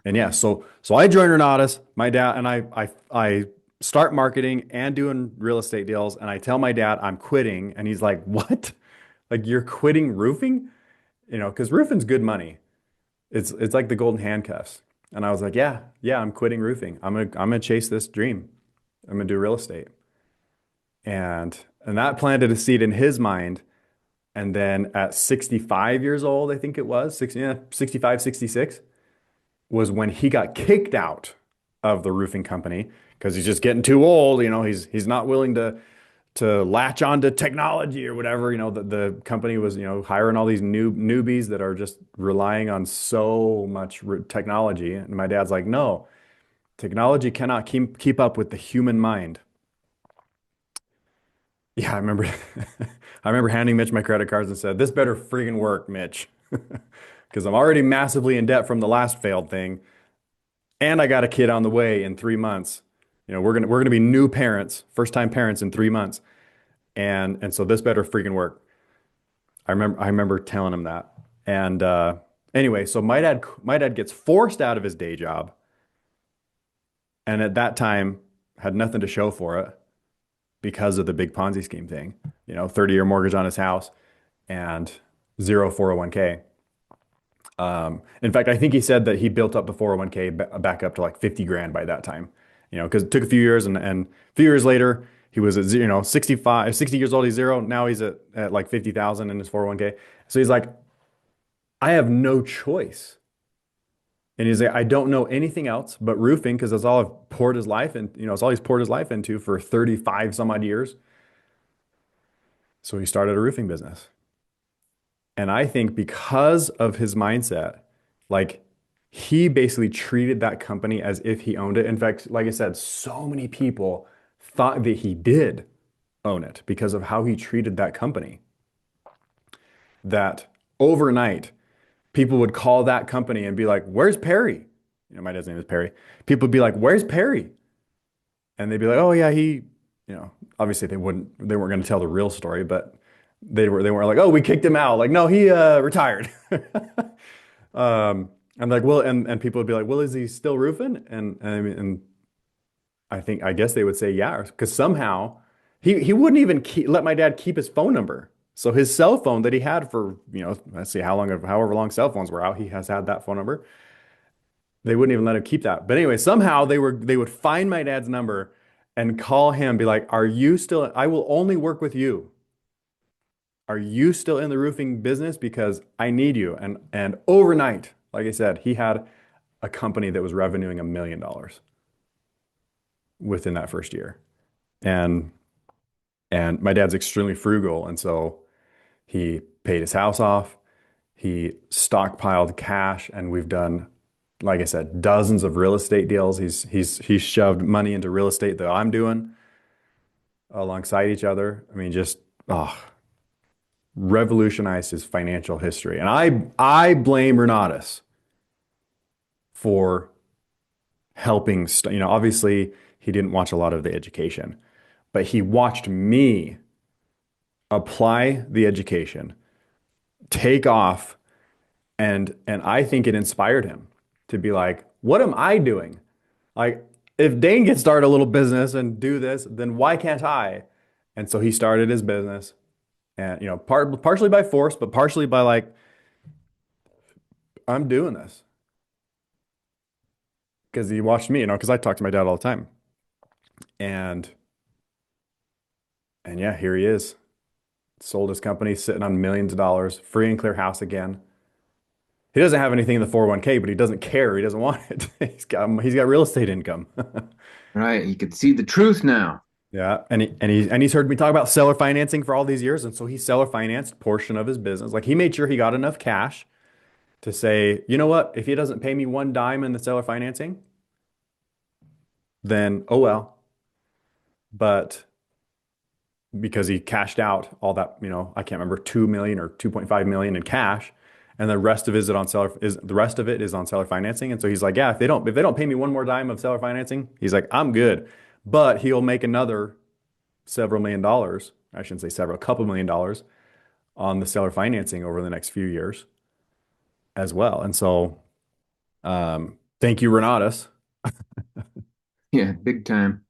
Speaker 3: And yeah, so I joined Renatus. My dad and I start marketing and doing real estate deals. And I tell my dad I'm quitting, and he's like, "What? Like you're quitting roofing? Because roofing's good money. It's like the golden handcuffs." And I was like, "Yeah, yeah, I'm quitting roofing. I'm gonna chase this dream. I'm gonna do real estate." And that planted a seed in his mind. And then at 65 years old, I think it was, 60, yeah, 65, 66, was when he got kicked out of the roofing company because he's just getting too old. He's not willing to latch on to technology or whatever. The company was, hiring all these newbies that are just relying on so much technology. And my dad's like, no, technology cannot keep up with the human mind. Yeah, I remember I remember handing Mitch my credit cards and said, "This better friggin' work, Mitch." Because I'm already massively in debt from the last failed thing, and I got a kid on the way in 3 months. We're gonna be new parents, first time parents in 3 months, and so this better freaking work. I remember telling him that. And anyway, so my dad gets forced out of his day job, and at that time had nothing to show for it because of the big Ponzi scheme thing. 30-year mortgage on his house and zero 401k. In fact, I think he said that he built up the 401k back up to like 50 grand by that time. Because it took a few years, and a few years later, he was at, 65, 60 years old, he's zero. Now he's at like 50,000 in his 401k. So he's like, I have no choice. And he's like, I don't know anything else but roofing because that's all I've poured his life in, it's all he's poured his life into for 35 some odd years. So he started a roofing business. And I think because of his mindset, like he basically treated that company as if he owned it. In fact, like I said, so many people thought that he did own it because of how he treated that company. That overnight, people would call that company and be like, "Where's Perry?" My dad's name is Perry. People would be like, "Where's Perry?" And they'd be like, "Oh yeah, obviously they weren't going to tell the real story, but they weren't like, "Oh, we kicked him out." Like, no, he retired. I'm like, well, and people would be like, "Well, is he still roofing?" And I mean, and I guess they would say yeah, because somehow he wouldn't even let my dad keep his phone number. So his cell phone that he had for, let's see however long cell phones were out, he has had that phone number. They wouldn't even let him keep that. But anyway, somehow they would find my dad's number and call him, be like, "Are you still, I will only work with you. Are you still in the roofing business? Because I need you." And overnight, like I said, he had a company that was revenuing $1 million within that first year. And my dad's extremely frugal, and so he paid his house off. He stockpiled cash, and we've done, like I said, dozens of real estate deals. He's shoved money into real estate that I'm doing alongside each other. I mean, just revolutionized his financial history. And I blame Renatus for helping. Obviously he didn't watch a lot of the education, but he watched me apply the education, take off, and I think it inspired him to be like, what am I doing? Like, if Daine can start a little business and do this, then why can't I? And so he started his business, and partially by force, but partially by like, I'm doing this because he watched me, because I talk to my dad all the time, and yeah, here he is, sold his company, sitting on millions of dollars, free and clear house again. He doesn't have anything in the 401k, but he doesn't care. He doesn't want it. He's got real estate income.
Speaker 1: Right. You could see the truth now.
Speaker 3: Yeah, and he's heard me talk about seller financing for all these years, and so he seller financed portion of his business. Like he made sure he got enough cash to say, you know what, if he doesn't pay me one dime in the seller financing, then oh well. But because he cashed out all that, I can't remember 2 million or 2.5 million in cash, and the rest of it is on seller financing. And so he's like, yeah, if they don't pay me one more dime of seller financing, he's like, I'm good. But he'll make another several million dollars. I shouldn't say several, a couple million dollars on the seller financing over the next few years as well. And so, thank you, Renatus.
Speaker 1: Yeah, big time.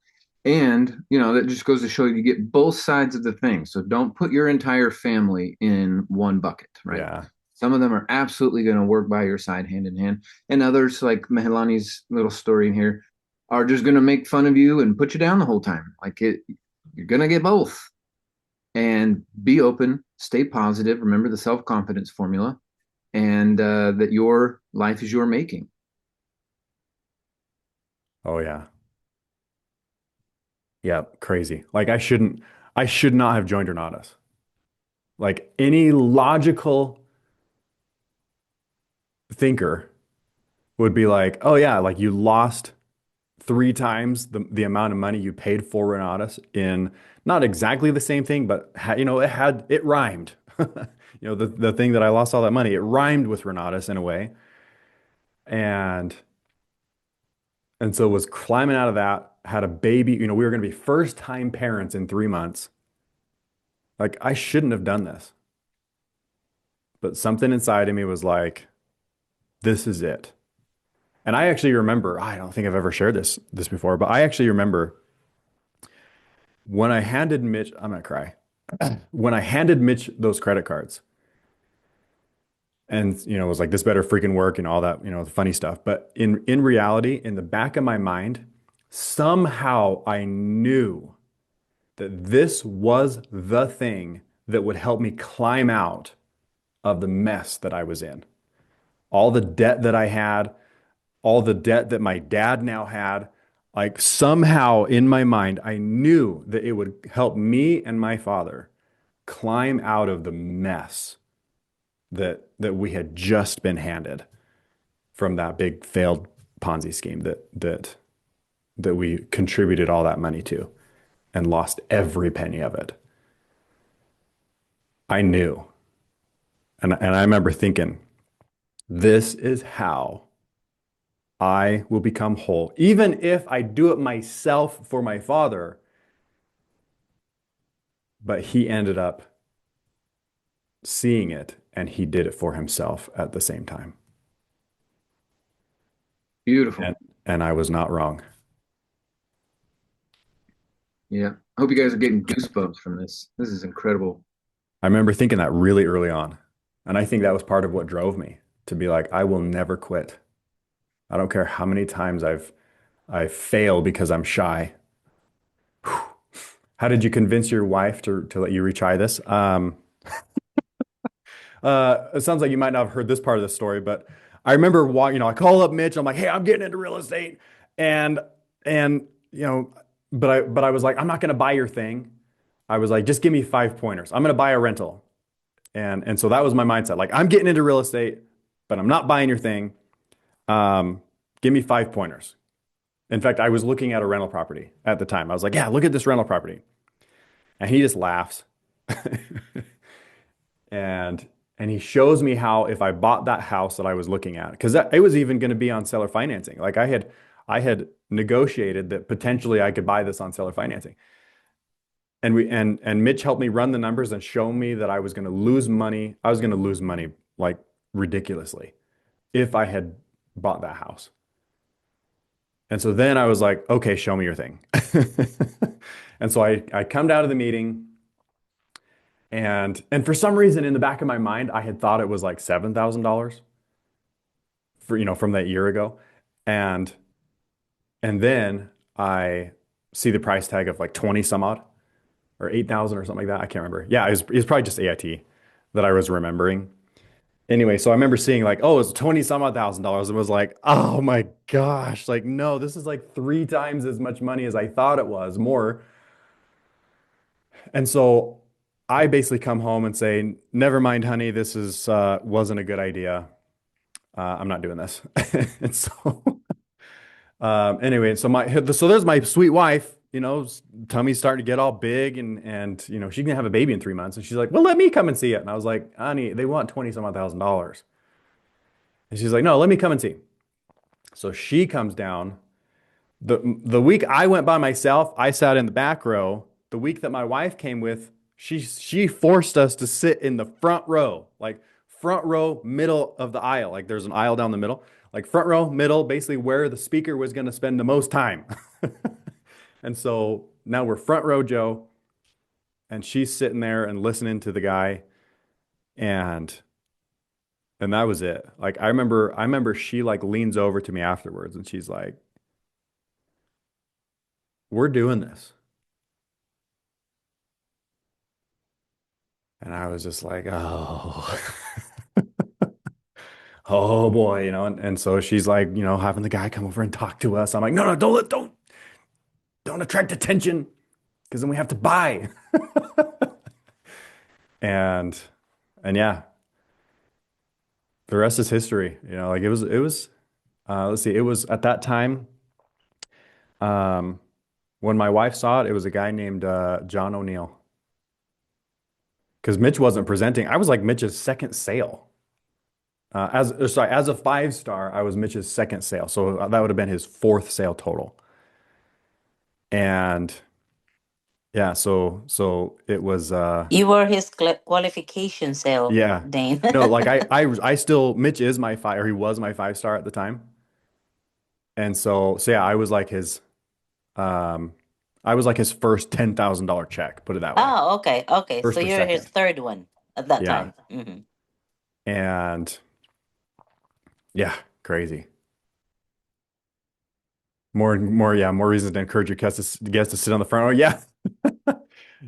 Speaker 1: And, that just goes to show you get both sides of the thing. So don't put your entire family in one bucket, right?
Speaker 3: Yeah.
Speaker 1: Some of them are absolutely going to work by your side hand in hand. And others, like Mehelani's little story in here, are just going to make fun of you and put you down the whole time. You're going to get both. And be open, stay positive. Remember the self-confidence formula, and that your life is your making.
Speaker 3: Oh yeah. Yeah. Crazy. Like I should not have joined Renatus. Like any logical thinker would be like, oh yeah, like you lost three times the amount of money you paid for Renatus in not exactly the same thing, but it rhymed. The thing that I lost all that money, it rhymed with Renatus in a way. And so was climbing out of that, had a baby, we were going to be first time parents in 3 months. Like I shouldn't have done this. But something inside of me was like, this is it. And I actually remember, I don't think I've ever shared this before, but I actually remember when I handed Mitch, I'm gonna cry. When I handed Mitch those credit cards, and it was like this better freaking work and all that, the funny stuff. But in reality, in the back of my mind, somehow I knew that this was the thing that would help me climb out of the mess that I was in. All the debt that I had, all the debt that my dad now had, like somehow in my mind, I knew that it would help me and my father climb out of the mess that we had just been handed from that big failed Ponzi scheme that we contributed all that money to and lost every penny of it. I knew. And I remember thinking, this is how I will become whole. Even if I do it myself for my father, but he ended up seeing it and he did it for himself at the same time.
Speaker 1: Beautiful.
Speaker 3: And I was not wrong.
Speaker 1: Yeah. I hope you guys are getting goosebumps from this. This is incredible.
Speaker 3: I remember thinking that really early on. And I think that was part of what drove me to be like, I will never quit. I don't care how many times I fail because I'm shy. Whew. How did you convince your wife to let you retry this? It sounds like you might not have heard this part of the story, but I remember I call up Mitch. I'm like, hey, I'm getting into real estate. And but I was like, I'm not going to buy your thing. I was like, just give me 5 pointers. I'm going to buy a rental. And so that was my mindset. Like, I'm getting into real estate, but I'm not buying your thing. Give me 5 pointers. In fact, I was looking at a rental property at the time. I was like, yeah, look at this rental property. And he just laughs. And he shows me how if I bought that house that I was looking at, because it was even going to be on seller financing. Like I had negotiated that potentially I could buy this on seller financing. And Mitch helped me run the numbers and show me that I was going to lose money. I was going to lose money like ridiculously if I had bought that house. And so then I was like, okay, show me your thing. And so I come down to the meeting and for some reason in the back of my mind, I had thought it was like $7,000 for, from that year ago. And and then I see the price tag of like 20 some odd or 8,000 or something like that. I can't remember. Yeah, it was probably just AIT that I was remembering. Anyway, so I remember seeing like, oh, it's 20 some odd $1,000 and was like, oh my gosh, like no, this is like 3 times as much money as I thought it was, more. And so I basically come home and say, never mind, honey, this is wasn't a good idea. I'm not doing this. And so anyway, so there's my sweet wife, tummy's starting to get all big and she's gonna have a baby in 3 months. And she's like, well, let me come and see it. And I was like, honey, they want 20 some odd $1,000. And she's like, no, let me come and see. So she comes down. The week I went by myself, I sat in the back row. The week that my wife came with, she forced us to sit in the front row, like front row, middle of the aisle. Like there's an aisle down the middle, like front row, middle, basically where the speaker was going to spend the most time. And so now we're front row Joe, and she's sitting there and listening to the guy, and that was it. Like I remember she like leans over to me afterwards and she's like, we're doing this. And I was just like, oh, oh boy, and so she's like, having the guy come over and talk to us. I'm like, no, no, don't attract attention because then we have to buy. And yeah, the rest is history. Like it was let's see, it was at that time, um when my wife saw it, it was a guy named John O'Neill. Because Mitch wasn't presenting. I was like Mitch's second sale. As a 5-star, I was Mitch's second sale. So that would have been his fourth sale total. And yeah, so it was
Speaker 4: You were his qualification sale,
Speaker 3: yeah.
Speaker 4: Daine.
Speaker 3: No, like I still Mitch is my 5, or he was my 5-star at the time. And so yeah, um I was like his first $10,000 check, put it that way.
Speaker 4: Oh, okay. Okay.
Speaker 3: First
Speaker 4: So
Speaker 3: or
Speaker 4: you're his
Speaker 3: second.
Speaker 4: third one at that
Speaker 3: Yeah.
Speaker 4: time. Hmm.
Speaker 3: And yeah, crazy. More reasons to encourage your guests to sit on the front row. Yeah.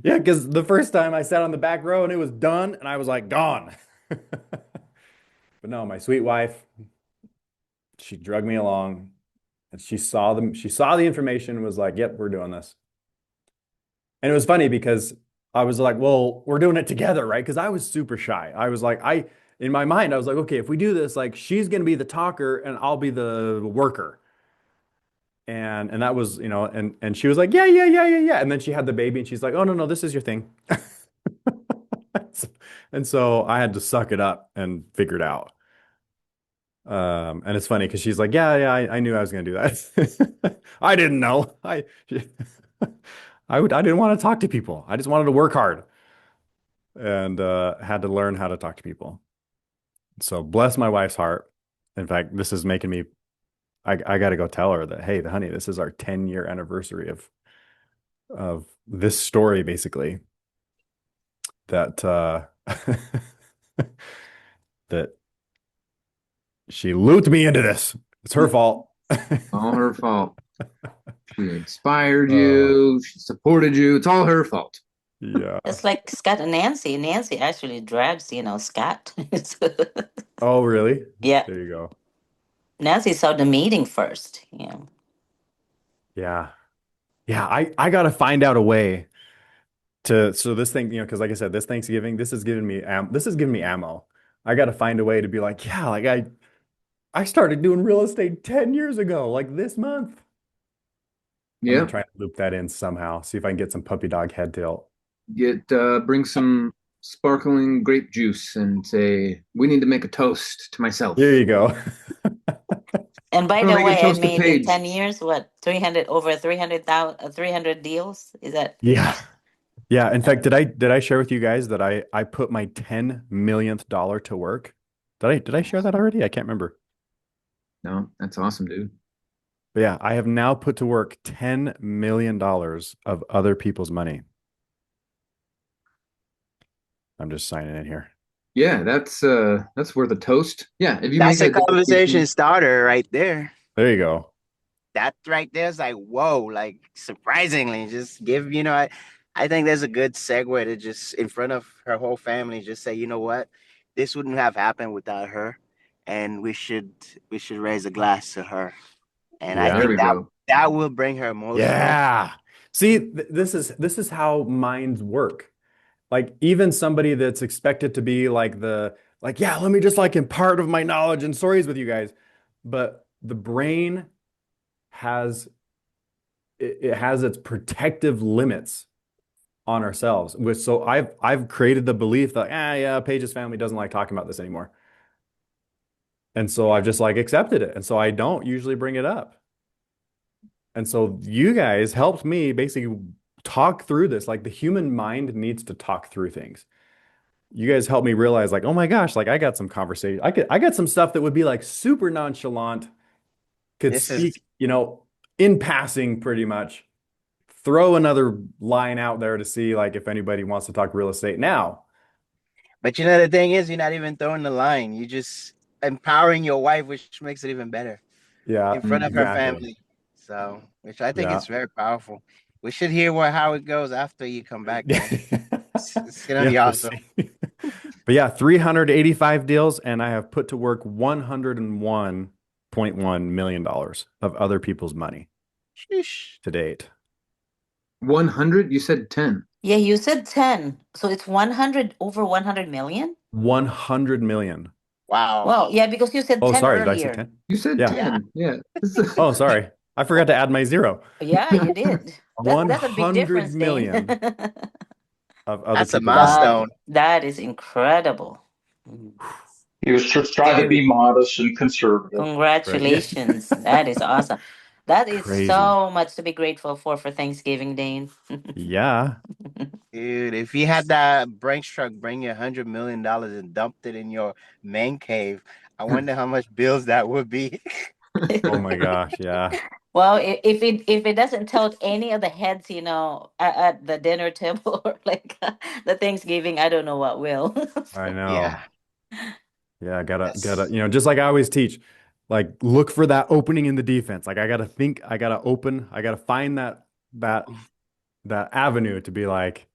Speaker 3: Yeah, because the first time I sat on the back row and it was done, and I was like, gone. But no, my sweet wife, she drugged me along and she saw the information and was like, yep, we're doing this. And it was funny because I was like, well, we're doing it together, right? Because I was super shy. I was like, in my mind, I was like, okay, if we do this, like she's gonna be the talker and I'll be the worker. And that was, and she was like, yeah, yeah, yeah, yeah, yeah. And then she had the baby and she's like, oh no, no, this is your thing. And so I had to suck it up and figure it out. And it's funny because she's like, yeah, yeah, I knew I was gonna do that. I didn't know. I didn't want to talk to people. I just wanted to work hard and had to learn how to talk to people. So bless my wife's heart. In fact, this is making me I got to go tell her that, hey, honey, this is our 10-year anniversary of this story, basically. That that she looped me into this. It's her fault.
Speaker 1: All her fault. She inspired you. She supported you. It's all her fault.
Speaker 3: Yeah.
Speaker 4: It's like Scott and Nancy. Nancy actually drags, Scott.
Speaker 3: Oh, really?
Speaker 4: Yeah.
Speaker 3: There you go.
Speaker 4: Nancy saw the meeting first. Yeah.
Speaker 3: Yeah. Yeah, I gotta find out a way so this thing, because like I said, this Thanksgiving, this is giving me ammo. I gotta find a way to be like, yeah, like I started doing real estate 10 years ago, like this month. I'm
Speaker 1: Yeah.
Speaker 3: gonna try and loop that in somehow, see if I can get some puppy dog head tilt.
Speaker 1: Bring some sparkling grape juice and say, we need to make a toast to myself.
Speaker 3: There you go.
Speaker 4: And by
Speaker 1: We're
Speaker 4: the
Speaker 1: gonna make a
Speaker 4: way, I
Speaker 1: toast to
Speaker 4: made in
Speaker 1: Paige.
Speaker 4: 10 years, what, 300, over 300,000, 300 deals? Is that?
Speaker 3: Yeah. Yeah. In fact, did I share with you guys that I put my 10 millionth dollar to work? Did I share that already? I can't remember.
Speaker 1: No, that's awesome, dude.
Speaker 3: But yeah, I have now put to work $10 million of other people's money. I'm just signing in here.
Speaker 1: Yeah, that's worth a toast. Yeah, if you make
Speaker 5: That's a
Speaker 1: a
Speaker 5: conversation starter right there.
Speaker 3: There you go.
Speaker 5: That right there is like, whoa, like surprisingly, just give, I think there's a good segue to just in front of her whole family, just say, you know what, this wouldn't have happened without her. And we should raise a glass to her. And I
Speaker 3: Yeah.
Speaker 1: there
Speaker 5: think
Speaker 1: we
Speaker 5: that
Speaker 1: go.
Speaker 5: that will bring her emotional.
Speaker 3: Yeah. See, this is how minds work. Like even somebody that's expected to be like, yeah, let me just like impart of my knowledge and stories with you guys. But the brain has it has its protective limits on ourselves. Which so I've created the belief that yeah, Paige's family doesn't like talking about this anymore. And so I've just like accepted it. And so I don't usually bring it up. And so you guys helped me basically talk through this. Like the human mind needs to talk through things. You guys helped me realize like, oh my gosh, like I got some conversation. I got some stuff that would be like super nonchalant, could
Speaker 5: This is,
Speaker 3: speak, in passing pretty much. Throw another line out there to see like if anybody wants to talk real estate now.
Speaker 5: but the thing is, you're not even throwing the line. You just empowering your wife, which makes it even better
Speaker 3: Yeah,
Speaker 5: in front of her
Speaker 3: exactly.
Speaker 5: family. So, which I think
Speaker 3: Yeah.
Speaker 5: is very powerful. We should hear how it goes after you come back, man. It's gonna
Speaker 3: Yeah,
Speaker 5: be
Speaker 3: we'll
Speaker 5: awesome.
Speaker 3: see. But yeah, 385 deals, and I have put to work $101.1 million of other people's money
Speaker 5: Sheesh.
Speaker 3: to date.
Speaker 1: 100? You said 10.
Speaker 4: Yeah, you said 10. So it's 100 over 100 million?
Speaker 3: 100 million.
Speaker 5: Wow.
Speaker 4: Well, yeah, because you said
Speaker 3: Oh,
Speaker 4: 10
Speaker 3: sorry, did I say
Speaker 4: earlier.
Speaker 3: 10?
Speaker 1: You said
Speaker 3: Yeah.
Speaker 5: Yeah.
Speaker 1: 10. Yeah.
Speaker 3: Oh, sorry. I forgot to add my zero.
Speaker 4: Yeah, you did. That's a big
Speaker 3: 100
Speaker 4: difference, Dane.
Speaker 3: million of other
Speaker 5: That's a
Speaker 3: people's money.
Speaker 5: milestone.
Speaker 4: That is incredible. Mm.
Speaker 2: He was just trying to be modest and conservative.
Speaker 3: Right. Yeah.
Speaker 4: Congratulations. That is awesome. That is
Speaker 3: Crazy.
Speaker 4: so much to be grateful for Thanksgiving, Dane.
Speaker 3: Yeah.
Speaker 5: Dude, if you had that Brinks truck bring you $100 million and dumped it in your man cave, I wonder how much bills that would be.
Speaker 3: Oh my gosh. Yeah.
Speaker 4: Well, if it doesn't tilt any of the heads, at the dinner table or like the Thanksgiving, I don't know what will.
Speaker 3: I know.
Speaker 5: Yeah.
Speaker 3: Yeah, gotta,
Speaker 5: That's
Speaker 3: just like I always teach, like look for that opening in the defense. Like I gotta find that avenue to be like,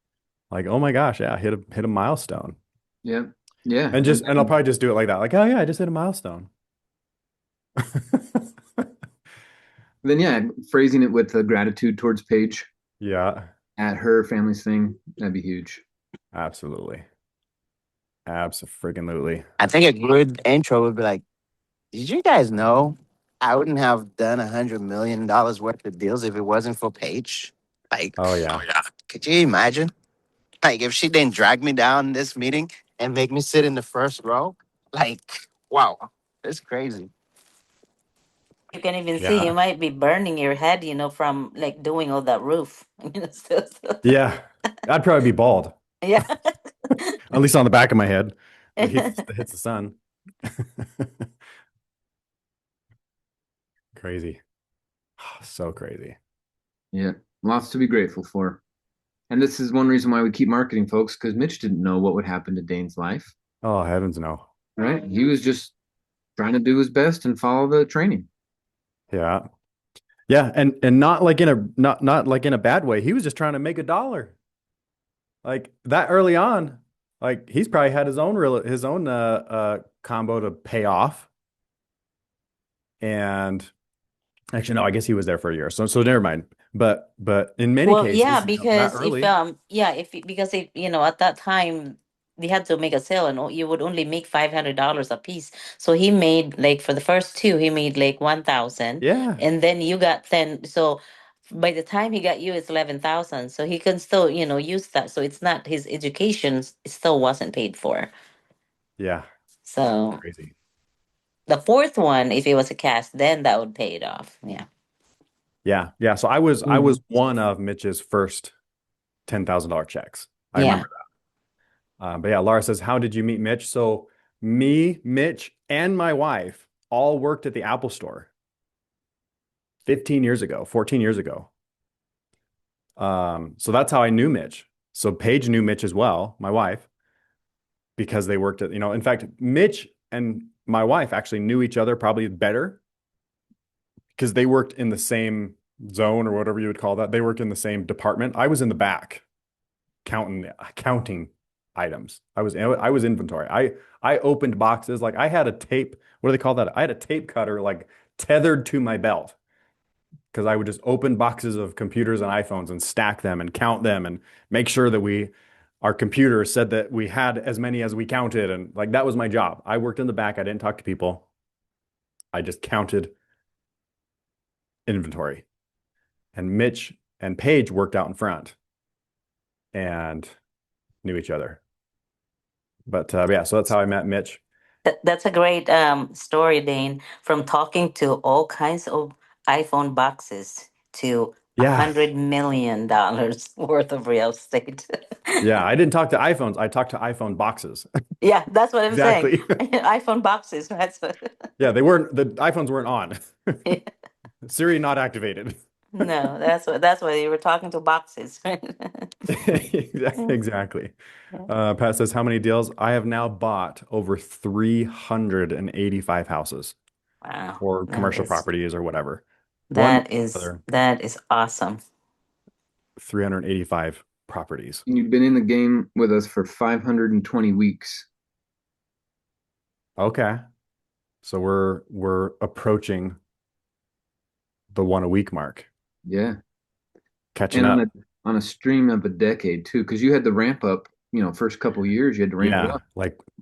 Speaker 3: oh my gosh, yeah, hit a milestone.
Speaker 1: Yeah. Yeah.
Speaker 3: And I'll probably just do it like that. Like, oh yeah, I just hit a milestone.
Speaker 1: Then yeah, phrasing it with gratitude towards Paige
Speaker 3: Yeah,
Speaker 1: at her family's thing, that'd be huge.
Speaker 3: absolutely. Absolutely.
Speaker 5: I think a good intro would be like, did you guys know I wouldn't have done $100 million worth of deals if it wasn't for Paige? Like,
Speaker 3: Oh yeah.
Speaker 5: could you imagine? Like, if she didn't drag me down this meeting and make me sit in the first row, like, wow, it's crazy.
Speaker 4: You can even see you
Speaker 3: Yeah.
Speaker 4: might be burning your head, from like doing all that roof.
Speaker 3: Yeah. I'd probably be bald,
Speaker 4: Yeah.
Speaker 3: at least on the back of my head. It hits the sun. Crazy. So crazy.
Speaker 1: Yeah. Lots to be grateful for. And this is one reason why we keep marketing, folks, because Mitch didn't know what would happen to Dane's life,
Speaker 3: Oh, heavens no.
Speaker 1: right? He was just trying to do his best and follow the training.
Speaker 3: Yeah. Yeah, and not like in a not like in a bad way. He was just trying to make a dollar. Like that early on, like he's probably had his own combo to pay off. And actually no, I guess he was there for a year. So never mind. But in many
Speaker 4: Well, yeah,
Speaker 3: cases, that
Speaker 4: because if
Speaker 3: early.
Speaker 4: because if at that time they had to make a sale and you would only make $500 a piece. So he made like for the first two, he made like 1,000,
Speaker 3: Yeah.
Speaker 4: and then you got 10. So by the time he got you, it's 11,000. So he can still use that. So it's not his education still wasn't paid for.
Speaker 3: Yeah.
Speaker 4: So
Speaker 3: Crazy.
Speaker 4: the fourth one, if it was a cast, then that would pay it off. Yeah.
Speaker 3: Yeah. Yeah. So I was
Speaker 4: Mhm.
Speaker 3: one of Mitch's first $10,000 checks. I
Speaker 4: Yeah.
Speaker 3: remember that. But yeah, Laura says, how did you meet Mitch? So me, Mitch, and my wife all worked at the Apple store. 15 years ago, 14 years ago. So that's how I knew Mitch. So Paige knew Mitch as well, my wife, because they worked at, in fact, Mitch and my wife actually knew each other probably better because they worked in the same zone or whatever you would call that. They worked in the same department. I was in the back counting items. I was inventory. I opened boxes. Like I had a tape, what do they call that? I had a tape cutter like tethered to my belt because I would just open boxes of computers and iPhones and stack them and count them and make sure that our computer said that we had as many as we counted. And like that was my job. I worked in the back. I didn't talk to people. I just counted inventory. And Mitch and Paige worked out in front and knew each other. But yeah, so that's how I met Mitch.
Speaker 4: That's a great story, Dane. From talking to all kinds of iPhone boxes to
Speaker 3: Yeah.
Speaker 4: $100 million worth of real estate.
Speaker 3: Yeah, I didn't talk to iPhones. I talked to iPhone boxes.
Speaker 4: Yeah, that's what I'm saying.
Speaker 3: Exactly.
Speaker 4: iPhone boxes. That's what.
Speaker 3: Yeah, the iPhones weren't on. Siri not activated.
Speaker 4: No, that's why you were talking to boxes.
Speaker 3: Exactly. Pat says, how many deals? I have now bought over 385 houses
Speaker 4: Wow.
Speaker 3: or commercial properties or whatever.
Speaker 4: That is awesome.
Speaker 3: 385 properties.
Speaker 1: And you've been in the game with us for 520 weeks.
Speaker 3: Okay. So we're approaching the 1 a week mark.
Speaker 1: Yeah.
Speaker 3: Catching
Speaker 1: And
Speaker 3: up.
Speaker 1: on a stream of a decade too, because you had to ramp up, first couple of years you had to ramp it up.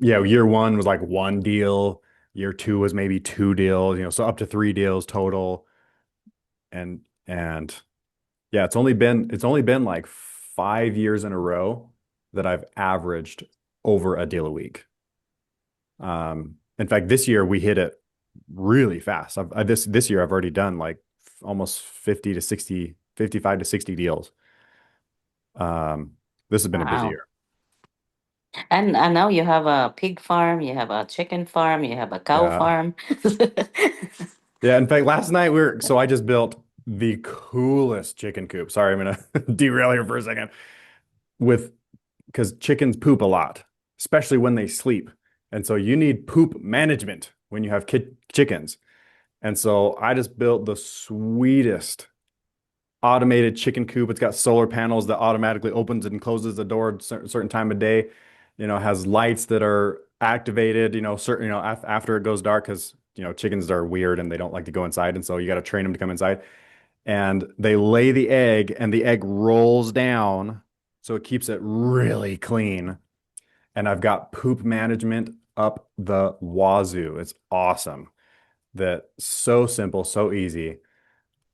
Speaker 3: Year one was like 1 deal. Year 2 was maybe 2 deals, so up to 3 deals total. And yeah, it's only been like 5 years in a row that I've averaged over a deal a week. In fact, this year we hit it really fast. This year I've already done like almost 50 to 60, 55 to 60 deals. This has been a busy year.
Speaker 4: And now you have a pig farm, you have a chicken farm, you have a cow farm.
Speaker 3: Yeah, in fact, last night I just built the coolest chicken coop. Sorry, I'm gonna derail here for a second. Because chickens poop a lot, especially when they sleep. And so you need poop management when you have chickens. And so I just built the sweetest automated chicken coop. It's got solar panels that automatically opens and closes the door at a certain time of day. Has lights that are activated, after it goes dark because, chickens are weird and they don't like to go inside. And so you got to train them to come inside. And they lay the egg and the egg rolls down. So it keeps it really clean. And I've got poop management up the wazoo. It's awesome. So simple, so easy.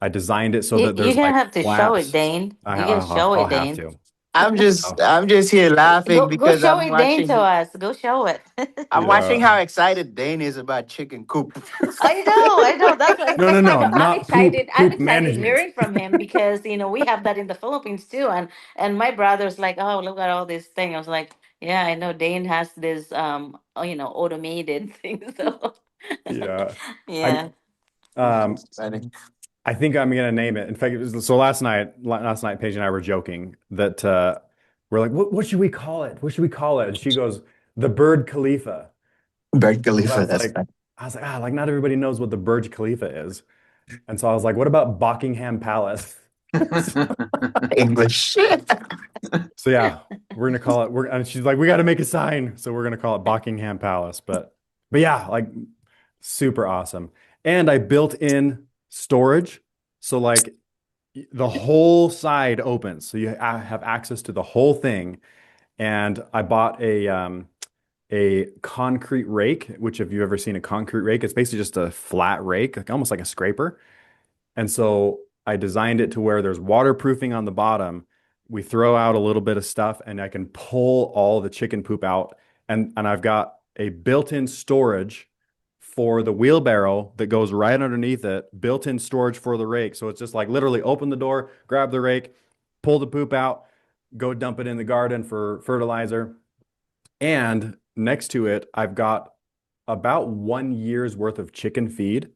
Speaker 3: I designed it so that there's
Speaker 4: you're gonna
Speaker 3: like
Speaker 4: have to show it, Dane. You gotta show it,
Speaker 3: I'll have
Speaker 4: Dane.
Speaker 3: to.
Speaker 5: I'm just here laughing
Speaker 4: Go
Speaker 5: because
Speaker 4: show
Speaker 5: I'm
Speaker 4: it, Dane,
Speaker 5: watching.
Speaker 4: to us. Go show it.
Speaker 5: I'm watching how excited Daine is about chicken coop.
Speaker 4: I know. That's what
Speaker 3: No,
Speaker 4: I'm
Speaker 3: not
Speaker 4: excited. I'm
Speaker 3: poop
Speaker 4: excited
Speaker 3: management.
Speaker 4: hearing from him because we have that in the Philippines too. And my brother's like, oh, look at all this thing. I was like, yeah, I know Dane has this automated thing. So
Speaker 3: Yeah.
Speaker 4: yeah.
Speaker 3: I think I'm gonna name it. In fact, so last night, Paige and I were joking that we're like, what should we call it? What should we call it? And she goes, the Bird Khalifa.
Speaker 5: Burj Khalifa.
Speaker 3: That's like, I was like, like not everybody knows what the Burj Khalifa is. And so I was like, what about Buckingham Palace?
Speaker 5: English.
Speaker 3: So yeah, we're gonna call it. And she's like, we got to make a sign, so we're gonna call it Buckingham Palace. But yeah, like super awesome. And I built in storage, so like the whole side opens, so you have access to the whole thing. And I bought a concrete rake, which if you've ever seen a concrete rake, it's basically just a flat rake, like almost like a scraper. And so I designed it to where there's waterproofing on the bottom. We throw out a little bit of stuff and I can pull all the chicken poop out. And I've got a built-in storage for the wheelbarrow that goes right underneath it, built-in storage for the rake. So it's just like literally open the door, grab the rake, pull the poop out, go dump it in the garden for fertilizer. And next to it, I've got about 1 year's worth of chicken feed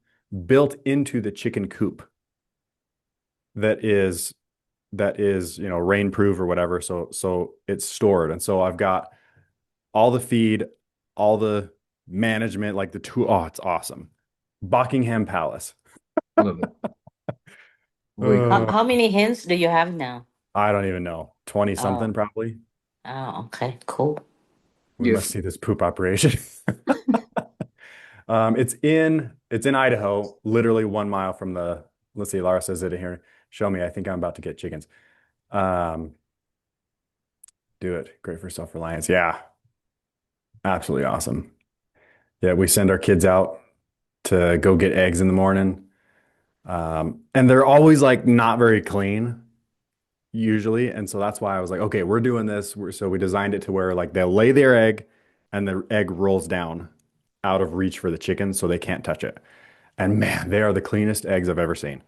Speaker 3: built into the chicken coop. that is rain proof or whatever. So it's stored. And so I've got all the feed, all the management, like the tool. Oh, it's awesome. Buckingham Palace.
Speaker 1: Love it. Way
Speaker 4: How,
Speaker 3: Uh,
Speaker 1: cool.
Speaker 4: how many hens do you have now?
Speaker 3: I don't even know. 20 something
Speaker 4: Oh,
Speaker 3: probably.
Speaker 4: okay, cool.
Speaker 3: We
Speaker 1: Yeah.
Speaker 3: must see this poop operation. It's in Idaho, literally 1 mile from the, let's see, Laura says it here. Show me. I think I'm about to get chickens. Um, do it. Great for self-reliance. Yeah, absolutely awesome. Yeah, we send our kids out to go get eggs in the morning. And they're always like not very clean usually. And so that's why I was like, okay, we're doing this. So we designed it to where like they'll lay their egg and the egg rolls down out of reach for the chickens so they can't touch it. And man, they are the cleanest eggs I've ever seen.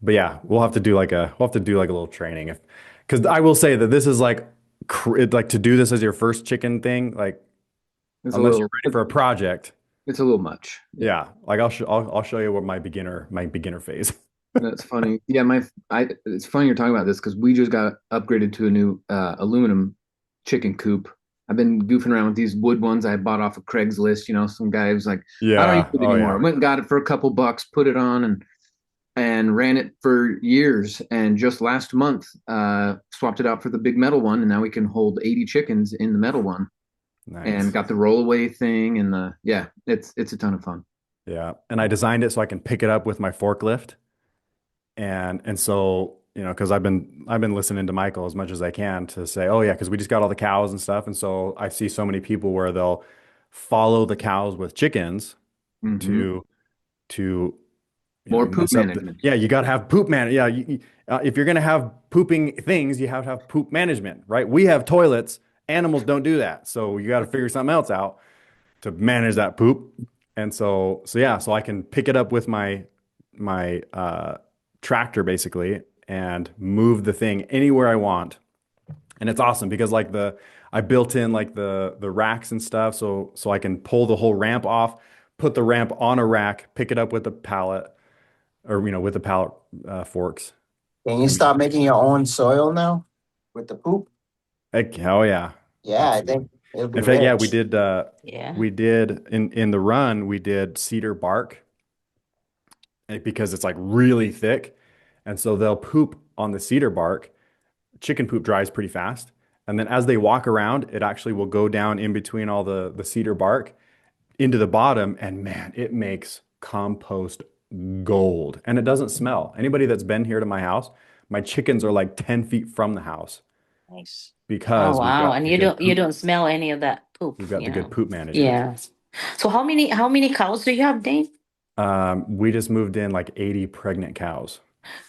Speaker 3: But yeah, we'll have to do like a little training if because I will say that this is like like to do this as your first chicken thing, like
Speaker 1: It's a
Speaker 3: unless you're
Speaker 1: little,
Speaker 3: ready for a project.
Speaker 1: it's a little much. Yeah.
Speaker 3: Yeah, like I'll show you what my beginner phase.
Speaker 1: That's funny. Yeah, it's funny you're talking about this because we just got upgraded to a new aluminum chicken coop. I've been goofing around with these wood ones I bought off of Craigslist. Some guy was like, I don't use
Speaker 3: Yeah.
Speaker 1: it
Speaker 3: Oh
Speaker 1: anymore. I
Speaker 3: yeah.
Speaker 1: went and got it for a couple bucks, put it on and ran it for years. And just last month, swapped it out for the big metal one, and now we can hold 80 chickens in the metal one. And
Speaker 3: Nice.
Speaker 1: got the rollaway thing, and yeah, it's a ton of fun.
Speaker 3: Yeah. And I designed it so I can pick it up with my forklift. And so, because I've been listening to Michael as much as I can to say, oh yeah, because we just got all the cows and stuff. And so I see so many people where they'll follow the cows with chickens
Speaker 1: Hmm.
Speaker 3: to to
Speaker 1: More poop
Speaker 3: mess up
Speaker 1: management.
Speaker 3: yeah, you got to have poop man. Yeah, if you're gonna have pooping things, you have to have poop management, right? We have toilets. Animals don't do that, so you got to figure something else out to manage that poop. And so yeah, so I can pick it up with my tractor basically and move the thing anywhere I want. And it's awesome because like I built in like the racks and stuff so I can pull the whole ramp off, put the ramp on a rack, pick it up with a pallet or with the pallet forks.
Speaker 5: Can you
Speaker 3: And
Speaker 5: start making your own soil now with the poop?
Speaker 3: heck, hell yeah.
Speaker 5: Yeah, I
Speaker 3: Absolutely.
Speaker 5: think it'll be
Speaker 3: In fact, yeah, we
Speaker 5: rich.
Speaker 3: did
Speaker 4: Yeah.
Speaker 3: we did in the run, we did cedar bark because it's like really thick. And so they'll poop on the cedar bark. Chicken poop dries pretty fast. And then as they walk around, it actually will go down in between all the cedar bark into the bottom. And man, it makes compost gold. And it doesn't smell. Anybody that's been here to my house, my chickens are like 10 feet from the house
Speaker 5: Nice.
Speaker 4: Oh
Speaker 3: because
Speaker 4: wow. And you don't you
Speaker 3: poop.
Speaker 4: don't smell any of that poop,
Speaker 3: We've got the good poop management.
Speaker 4: Yeah. So how many cows do you have, Dane?
Speaker 3: We just moved in like 80 pregnant cows.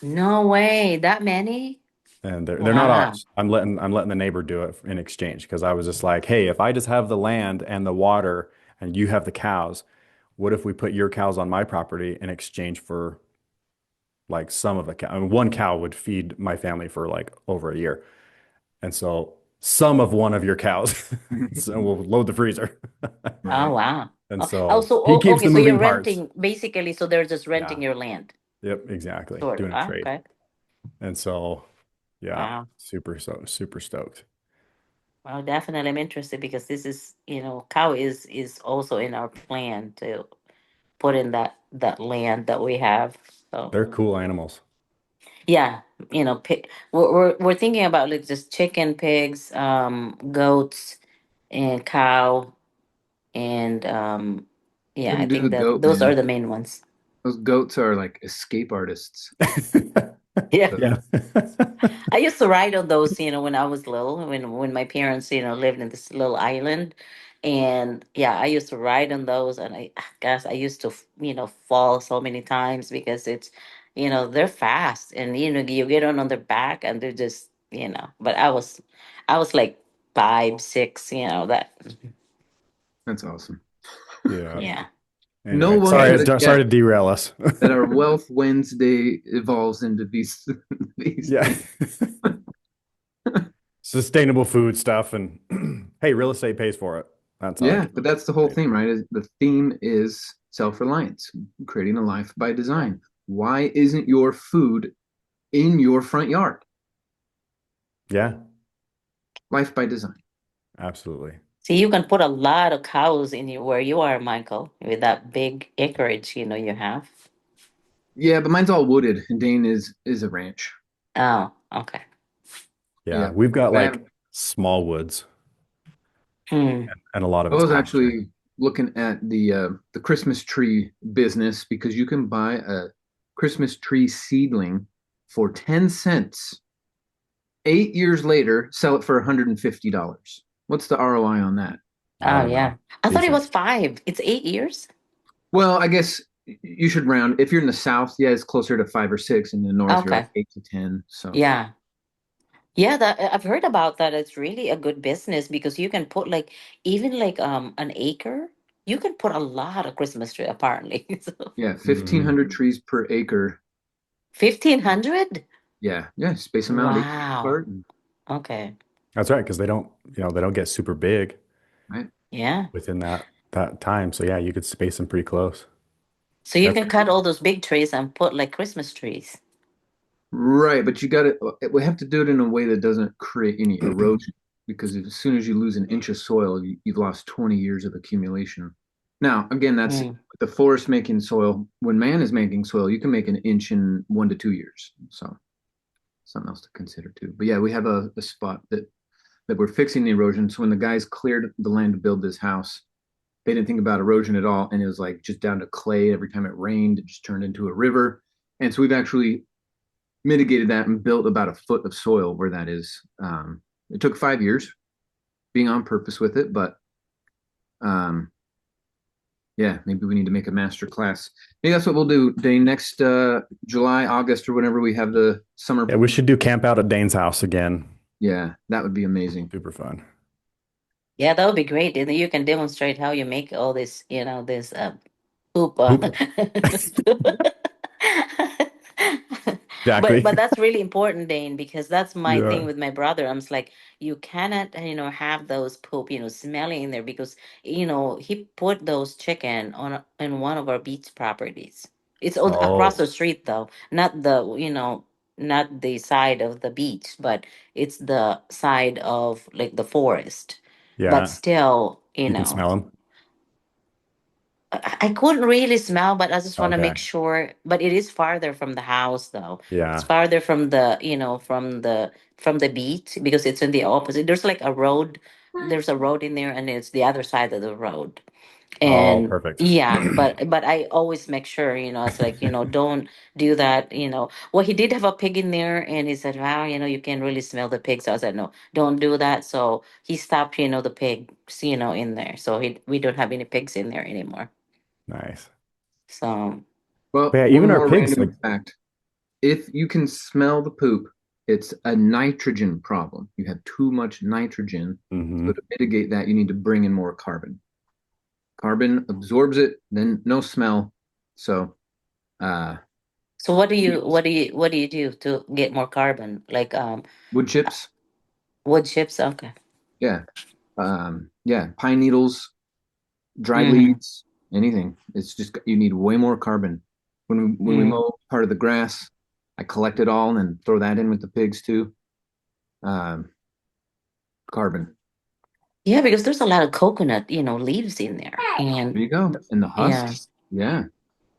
Speaker 4: No way. That many?
Speaker 3: And they're not
Speaker 4: Wow.
Speaker 3: ours. I'm letting the neighbor do it in exchange because I was just like, hey, if I just have the land and the water and you have the cows, what if we put your cows on my property in exchange for like some of the cow? I mean, one cow would feed my family for like over a year, and so some of one of your cows, so we'll load the freezer.
Speaker 4: Oh
Speaker 1: Right.
Speaker 4: wow.
Speaker 3: And
Speaker 4: Oh,
Speaker 3: so
Speaker 4: so
Speaker 3: he keeps
Speaker 4: okay,
Speaker 3: the
Speaker 4: so you're
Speaker 3: moving parts.
Speaker 4: renting basically, so they're just renting
Speaker 3: Yeah.
Speaker 4: your land,
Speaker 3: Yep. Exactly.
Speaker 4: sort of.
Speaker 3: Doing a
Speaker 4: Ah,
Speaker 3: trade.
Speaker 4: okay.
Speaker 3: And so, yeah,
Speaker 4: Wow.
Speaker 3: super stoked.
Speaker 4: Well, definitely I'm interested because this is, cow is also in our plan to put in that land that we have. So
Speaker 3: They're cool animals.
Speaker 4: yeah, we're thinking about like just chicken, pigs, goats, and cow, and yeah, I
Speaker 1: Wouldn't do the
Speaker 4: think that
Speaker 1: goat,
Speaker 4: those are
Speaker 1: man.
Speaker 4: the main ones.
Speaker 1: Those goats are like escape artists.
Speaker 4: Yeah.
Speaker 1: So,
Speaker 3: Yeah.
Speaker 4: I used to ride on those, when I was little, when my parents, lived in this little island. And yeah, I used to ride on those and guess I used to, fall so many times because they're fast and you get on their back and they're just, but I was like 5, 6, that
Speaker 1: that's awesome.
Speaker 3: Yeah.
Speaker 4: yeah.
Speaker 1: No
Speaker 3: Anyway,
Speaker 1: one
Speaker 3: sorry,
Speaker 1: could have
Speaker 3: sorry to
Speaker 1: guessed
Speaker 3: derail us.
Speaker 1: that our Wealth Wednesday evolves into these these
Speaker 3: Yeah.
Speaker 1: things.
Speaker 3: Sustainable food stuff and hey, real estate pays for it. That's how I
Speaker 1: Yeah,
Speaker 3: get
Speaker 1: but that's the whole
Speaker 3: paid
Speaker 1: theme,
Speaker 3: for.
Speaker 1: right? Is the theme is self-reliance, creating a life by design. why isn't your food in your front yard?
Speaker 3: Yeah,
Speaker 1: Life by design.
Speaker 3: absolutely.
Speaker 4: See, you can put a lot of cows in you where you are, Michael, with that big acreage, you have.
Speaker 1: Yeah, but mine's all wooded, and Daine is a ranch.
Speaker 4: Oh, okay.
Speaker 3: Yeah,
Speaker 1: Yeah,
Speaker 3: we've got
Speaker 1: I have.
Speaker 3: like small woods
Speaker 4: Hmm.
Speaker 3: and a lot of
Speaker 1: I
Speaker 3: it's
Speaker 1: was
Speaker 3: pasture.
Speaker 1: actually looking at the Christmas tree business because you can buy a Christmas tree seedling for 10 cents. 8 years later, sell it for $150. What's the ROI on that?
Speaker 3: I
Speaker 4: Oh,
Speaker 3: don't know.
Speaker 4: yeah. I thought it
Speaker 3: Decent.
Speaker 4: was 5. It's 8 years.
Speaker 1: Well, I guess you should round. If you're in the South, yeah, it's closer to 5 or 6. In the North, you're like
Speaker 4: Okay.
Speaker 1: 8 to 10. So
Speaker 4: Yeah. Yeah, that I've heard about that. It's really a good business because you can put like even like an acre. You can put a lot of Christmas tree apparently. So
Speaker 1: yeah,
Speaker 3: Hmm.
Speaker 1: 1,500 trees per acre.
Speaker 4: 1,500?
Speaker 1: Yeah, space them out 8 feet
Speaker 4: Wow.
Speaker 1: apart. And,
Speaker 4: Okay.
Speaker 3: That's right, because they don't get super big
Speaker 1: right,
Speaker 3: within that time. So yeah, you could space them pretty close.
Speaker 4: So you
Speaker 3: That's
Speaker 4: can cut all those big trees and put like Christmas trees.
Speaker 1: right. But you got to. We have to do it in a way that doesn't create any erosion because as soon as you lose an inch of soil, you've lost 20 years of accumulation. Now, again, that's
Speaker 4: Mm.
Speaker 1: the forest making soil. When man is making soil, you can make an inch in 1 to 2 years. So something else to consider too. But yeah, we have a spot that we're fixing the erosion. So when the guys cleared the land to build this house, they didn't think about erosion at all, and it was like just down to clay. Every time it rained, it just turned into a river. And so we've actually mitigated that and built about a foot of soil where that is. It took 5 years being on purpose with it, but um, yeah, maybe we need to make a master class. Maybe that's what we'll do, Dane, next July, August, or whenever we have the summer.
Speaker 3: Yeah, we should do camp out at Dane's house again.
Speaker 1: Yeah, that would be amazing.
Speaker 3: Super fun.
Speaker 4: Yeah, that would be great. And then you can demonstrate how you make all this, this poop.
Speaker 3: Poop.
Speaker 4: But
Speaker 3: Exactly.
Speaker 4: that's really important, Dane, because that's my thing
Speaker 3: Yeah.
Speaker 4: with my brother. I'm just like, you cannot, have those poop, smelling in there because, he put those chicken on one of our beach properties. It's across
Speaker 3: Oh,
Speaker 4: the street though, not the side of the beach, but it's the side of like the forest. But
Speaker 3: yeah.
Speaker 4: still,
Speaker 3: You can smell them.
Speaker 4: I couldn't really smell, but I just want to
Speaker 3: Okay.
Speaker 4: make sure. But it is farther from the house, though. It's
Speaker 3: Yeah.
Speaker 4: farther from the beach because it's in the opposite. There's like a road. There's a road in there, and it's the other side of the road.
Speaker 3: Oh,
Speaker 4: And
Speaker 3: perfect.
Speaker 4: yeah, but I always make sure, it's like, don't do that. Well, he did have a pig in there, and he said, wow, you can really smell the pig. So I said, no, don't do that. So he stopped, the pigs, in there. So we don't have any pigs in there anymore.
Speaker 3: Nice.
Speaker 4: So,
Speaker 3: But
Speaker 1: Well,
Speaker 3: yeah,
Speaker 1: one
Speaker 3: even our
Speaker 1: more
Speaker 3: pigs, like,
Speaker 1: random fact. If you can smell the poop, it's a nitrogen problem. You have too much nitrogen. So
Speaker 3: hmm
Speaker 1: to mitigate that, you need to bring in more carbon. Carbon absorbs it, then no smell. So uh
Speaker 4: so what do you do to get more carbon? Like
Speaker 1: wood chips,
Speaker 4: wood chips? Okay.
Speaker 1: yeah. Yeah, pine needles, dried
Speaker 4: Mm-hmm.
Speaker 1: leaves, anything. It's just you need way more carbon. When we
Speaker 4: Mm.
Speaker 1: mow part of the grass, I collect it all and then throw that in with the pigs too. Um, Carbon.
Speaker 4: Yeah, because there's a lot of coconut, leaves in there,
Speaker 1: There
Speaker 4: and
Speaker 1: you go. And the
Speaker 4: yeah.
Speaker 1: husks. Yeah.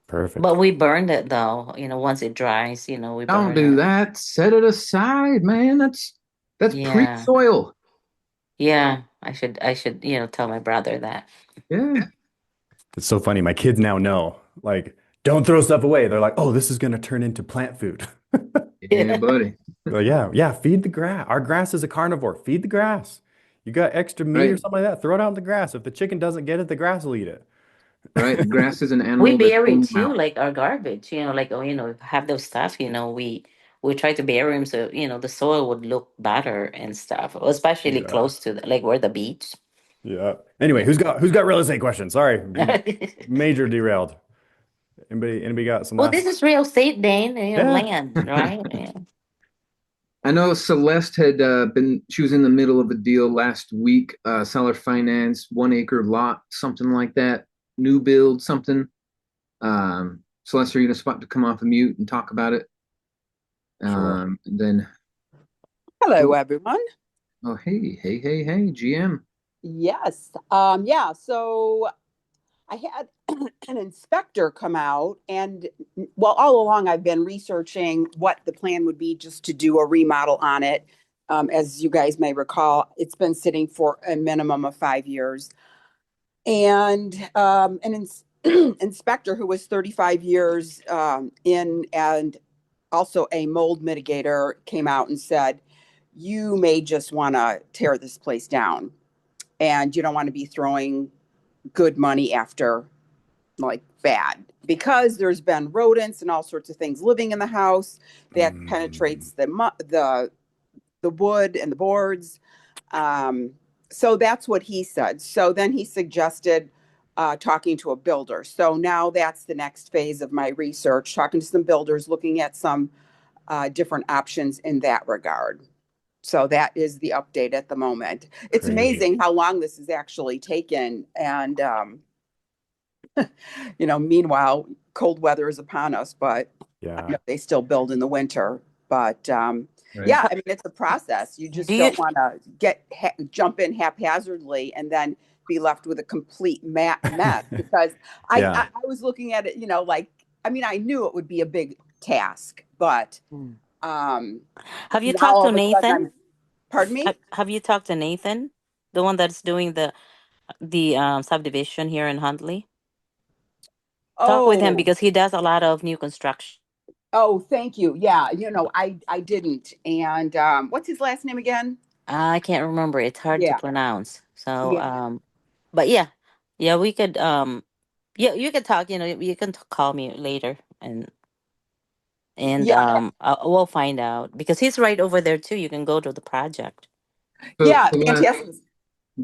Speaker 3: perfect.
Speaker 4: But we burned it though. Once it dries, we
Speaker 1: Don't
Speaker 4: burn
Speaker 1: do
Speaker 4: it.
Speaker 1: that. Set it aside, man. That's
Speaker 4: Yeah.
Speaker 1: pre-soil.
Speaker 4: Yeah. I should, tell my brother that.
Speaker 1: Yeah.
Speaker 3: It's so funny. My kids now know, like, don't throw stuff away. They're like, oh, this is going to turn into plant food.
Speaker 1: Yeah, buddy.
Speaker 3: Like, yeah, yeah, feed the grass. Our grass is a carnivore. Feed the grass. You got extra meat or
Speaker 1: Right.
Speaker 3: something like that, throw it out in the grass. If the chicken doesn't get it, the grass will eat it.
Speaker 1: Right. The grass is an
Speaker 4: We
Speaker 1: animal that's
Speaker 4: bury
Speaker 1: only
Speaker 4: too,
Speaker 1: mouth.
Speaker 4: like our garbage, like, oh, have those stuff, we try to bury them so, the soil would look better and stuff, especially
Speaker 3: Yeah.
Speaker 4: close to like where the beach.
Speaker 3: Yeah. Anyway,
Speaker 4: Yeah.
Speaker 3: who's got real estate questions? Sorry. Major derailed. Anybody got some
Speaker 4: Well,
Speaker 3: last?
Speaker 4: this is real estate, Dane,
Speaker 3: Yeah.
Speaker 4: land, right? Yeah.
Speaker 1: I know Celeste had she was in the middle of a deal last week, seller finance, 1 acre lot, something like that, new build, something. Celeste, are you in a spot to come off of mute and talk about it?
Speaker 3: Sure.
Speaker 1: And then,
Speaker 6: Hello,
Speaker 1: oh,
Speaker 6: everyone.
Speaker 1: oh, hey, GM.
Speaker 6: Yes. Yeah. So I had an inspector come out, and well, all along I've been researching what the plan would be just to do a remodel on it. As you guys may recall, it's been sitting for a minimum of 5 years. And inspector who was 35 years in and also a mold mitigator came out and said, you may just want to tear this place down, and you don't want to be throwing good money after like bad, because there's been rodents and all sorts of things living in the house that
Speaker 3: Mm.
Speaker 6: penetrates the wood and the boards. So that's what he said. So then he suggested talking to a builder. So now that's the next phase of my research, talking to some builders, looking at some different options in that regard. So that is the update at the moment. It's
Speaker 3: Crazy.
Speaker 6: amazing how long this has actually taken. And, meanwhile, cold weather is upon us, but I
Speaker 3: Yeah.
Speaker 6: know they still build in the winter. But
Speaker 1: Right.
Speaker 6: yeah, I mean, it's a process. You just
Speaker 4: Do you
Speaker 6: don't want to jump in haphazardly and then be left with a complete mess. Because
Speaker 3: Yeah.
Speaker 6: I was looking at it, like, I mean, I knew it would be a big task, but
Speaker 4: Hmm.
Speaker 6: um,
Speaker 4: Have you
Speaker 6: now
Speaker 4: talked
Speaker 6: all
Speaker 4: to
Speaker 6: of a sudden
Speaker 4: Nathan?
Speaker 6: pardon me?
Speaker 4: Have you talked to Nathan, the one that's doing the subdivision here in Huntley? Talk with him
Speaker 6: Oh,
Speaker 4: because he does a lot of new construction.
Speaker 6: oh, thank you. Yeah, I didn't. And what's his last name again?
Speaker 4: I can't remember. It's hard to
Speaker 6: Yeah,
Speaker 4: pronounce. So,
Speaker 6: yeah,
Speaker 4: but yeah, yeah, we could, yeah, you could talk. You can call me later, and
Speaker 6: yeah,
Speaker 4: we'll find out because he's right over there too. You can go to the project.
Speaker 1: So,
Speaker 6: yeah.
Speaker 1: Celeste,
Speaker 6: Fantastic.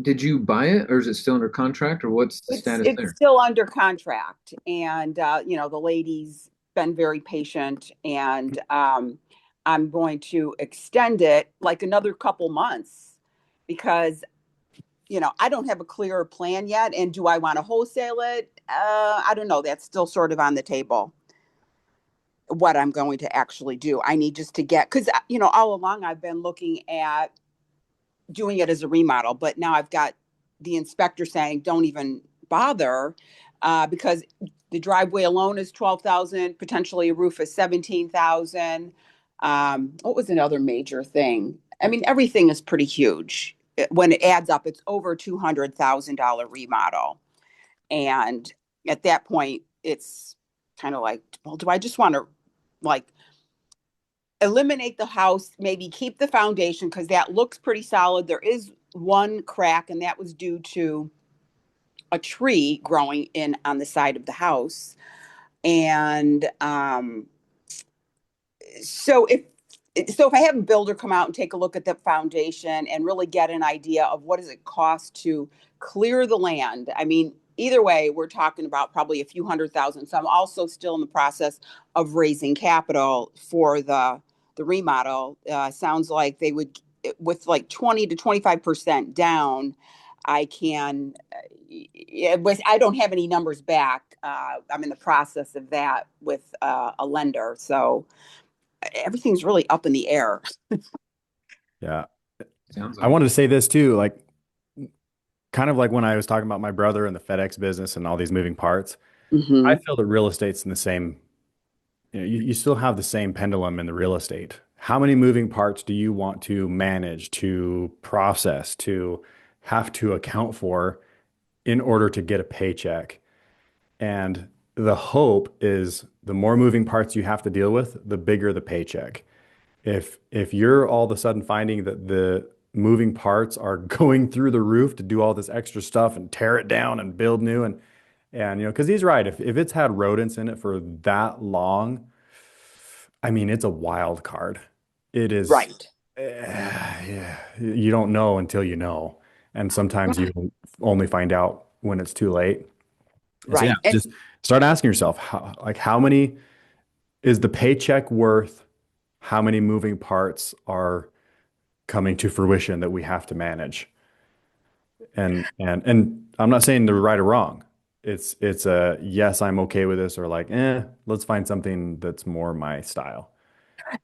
Speaker 1: did you buy it or is it still under contract or what's the
Speaker 6: It's
Speaker 1: status
Speaker 6: it's
Speaker 1: there?
Speaker 6: still under contract, and the lady's been very patient, and I'm going to extend it like another couple months because I don't have a clearer plan yet. And do I want to wholesale it? I don't know. That's still sort of on the table, what I'm going to actually do. I need just to get, because, all along I've been looking at doing it as a remodel, but now I've got the inspector saying, don't even bother, because the driveway alone is 12,000, potentially a roof is 17,000. What was another major thing? I mean, everything is pretty huge. When it adds up, it's over $200,000 remodel. And at that point, it's kind of like, well, do I just want to like eliminate the house, maybe keep the foundation because that looks pretty solid. There is one crack, and that was due to a tree growing in on the side of the house. And so if I have a builder come out and take a look at the foundation and really get an idea of what does it cost to clear the land, I mean, either way, we're talking about probably a few hundred thousand. So I'm also still in the process of raising capital for the remodel. Sounds like they would, with like 20 to 25% down. I can. I don't have any numbers back. I'm in the process of that with a lender, so everything's really up in the air.
Speaker 3: Yeah.
Speaker 1: Sounds
Speaker 3: I
Speaker 1: like
Speaker 3: wanted to say this too, like kind of like when I was talking about my brother and the FedEx business and all these moving parts. I
Speaker 6: Mm-hmm.
Speaker 3: feel that real estate's in the same, you still have the same pendulum in the real estate. How many moving parts do you want to manage, to process, to have to account for in order to get a paycheck? And the hope is the more moving parts you have to deal with, the bigger the paycheck. If you're all of a sudden finding that the moving parts are going through the roof to do all this extra stuff and tear it down and build new and because he's right. If it's had rodents in it for that long, I mean, it's a wild card. It is,
Speaker 6: Right.
Speaker 3: yeah, you don't know until you know. And sometimes you only find out when it's too late. And so yeah,
Speaker 6: Right. And
Speaker 3: just start asking yourself how many is the paycheck worth how many moving parts are coming to fruition that we have to manage. And I'm not saying they're right or wrong. it's a yes, I'm okay with this, or like, let's find something that's more my style.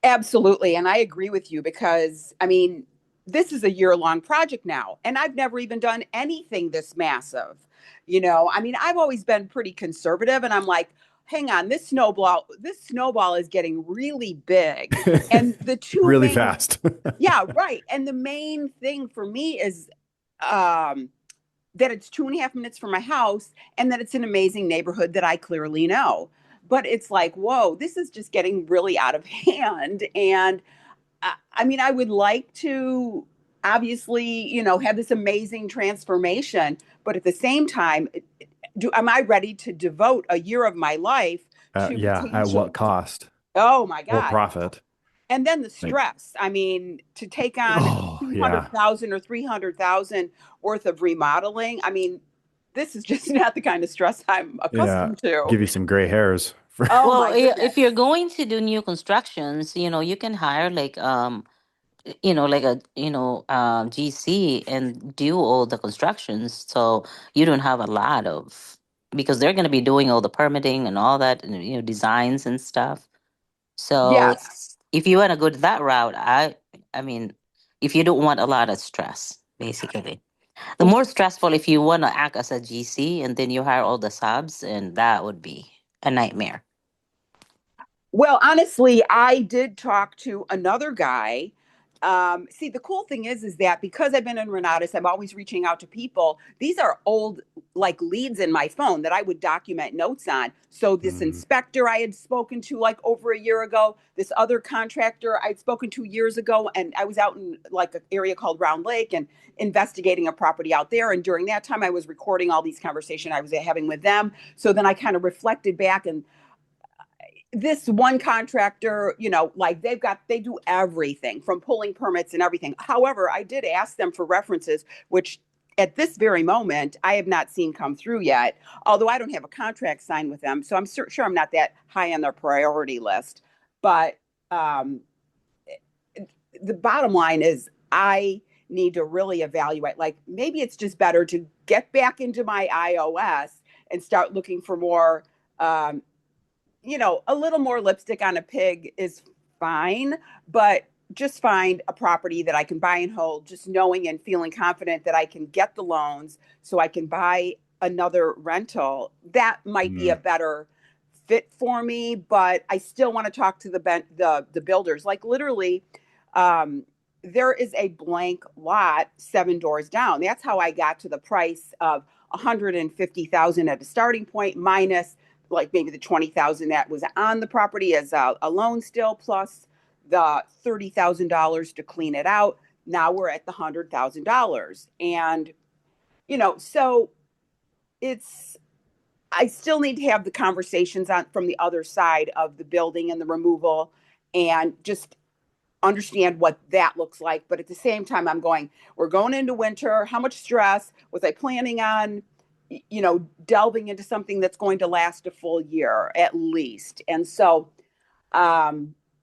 Speaker 6: Absolutely. And I agree with you because, I mean, this is a year-long project now, and I've never even done anything this massive. I mean, I've always been pretty conservative, and I'm like, hang on, this snowball is getting really big. And the two
Speaker 3: Really
Speaker 6: main,
Speaker 3: fast.
Speaker 6: yeah, right. And the main thing for me is um that it's 2.5 minutes from my house and that it's an amazing neighborhood that I clearly know. But it's like, whoa, this is just getting really out of hand. And I mean, I would like to obviously, have this amazing transformation, but at the same time, am I ready to devote a year of my life to
Speaker 3: Yeah, at
Speaker 6: potential?
Speaker 3: what cost
Speaker 6: Oh my
Speaker 3: or
Speaker 6: God.
Speaker 3: profit?
Speaker 6: And then the
Speaker 3: Like,
Speaker 6: stress. I mean, to take on
Speaker 3: oh yeah,
Speaker 6: 200,000 or 300,000 worth of remodeling. I mean, this is just not the kind of stress I'm
Speaker 3: yeah,
Speaker 6: accustomed to.
Speaker 3: give you some gray hairs. For
Speaker 6: Oh
Speaker 4: Well,
Speaker 6: my
Speaker 4: if you're
Speaker 6: goodness.
Speaker 4: going to do new constructions, you can hire like like a GC and do all the constructions, so you don't have a lot of, because they're going to be doing all the permitting and all that, and designs and stuff. So
Speaker 6: Yes.
Speaker 4: if you want to go that route, I mean, if you don't want a lot of stress, basically. The more stressful if you want to act as a GC and then you hire all the subs, and that would be a nightmare.
Speaker 6: Well, honestly, I did talk to another guy. See, the cool thing is that because I've been in Renatus, I'm always reaching out to people. These are old, like leads in my phone that I would document notes on. So this
Speaker 3: Mhm.
Speaker 6: inspector I had spoken to like over a year ago, this other contractor I'd spoken to years ago, and I was out in like an area called Round Lake and investigating a property out there. And during that time, I was recording all these conversations I was having with them. So then I kind of reflected back, and this one contractor, like they do everything from pulling permits and everything. However, I did ask them for references, which at this very moment I have not seen come through yet, although I don't have a contract signed with them. So I'm sure I'm not that high on their priority list. But um, the bottom line is I need to really evaluate. Like maybe it's just better to get back into my iOS and start looking for more um, a little more lipstick on a pig is fine, but just find a property that I can buy and hold, just knowing and feeling confident that I can get the loans so I can buy another rental. That might be a
Speaker 3: Mm.
Speaker 6: better fit for me, but I still want to talk to the builders. Like literally, um, there is a blank lot 7 doors down. That's how I got to the price of 150,000 at the starting point minus like maybe the 20,000 that was on the property as a loan still, plus the $30,000 to clean it out. Now we're at the $100,000, and so it's I still need to have the conversations on from the other side of the building and the removal, and just understand what that looks like. But at the same time, we're going into winter. How much stress was I planning on? Delving into something that's going to last a full year at least. And so,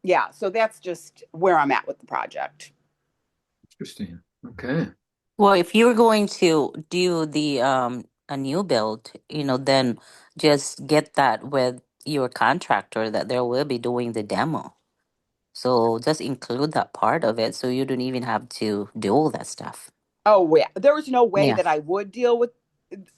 Speaker 6: yeah, so that's just where I'm at with the project.
Speaker 1: Interesting. Okay.
Speaker 4: Well, if you're going to do the a new build, then just get that with your contractor that they will be doing the demo. So just include that part of it so you don't even have to do all that stuff.
Speaker 6: Oh, yeah. There was no way
Speaker 4: Yeah.
Speaker 6: that I would deal with,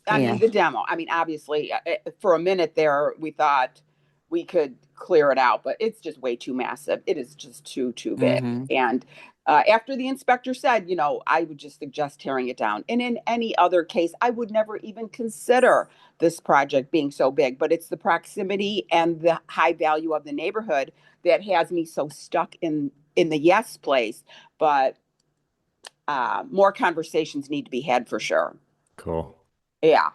Speaker 6: I mean,
Speaker 4: Yeah.
Speaker 6: the demo. I mean, obviously, for a minute there, we thought we could clear it out, but it's just way too massive. It is just too big.
Speaker 4: Mm-hmm.
Speaker 6: And after the inspector said, I would just suggest tearing it down. And in any other case, I would never even consider this project being so big, but it's the proximity and the high value of the neighborhood that has me so stuck in the yes place. But more conversations need to be had for sure.
Speaker 3: Cool.
Speaker 6: Yeah.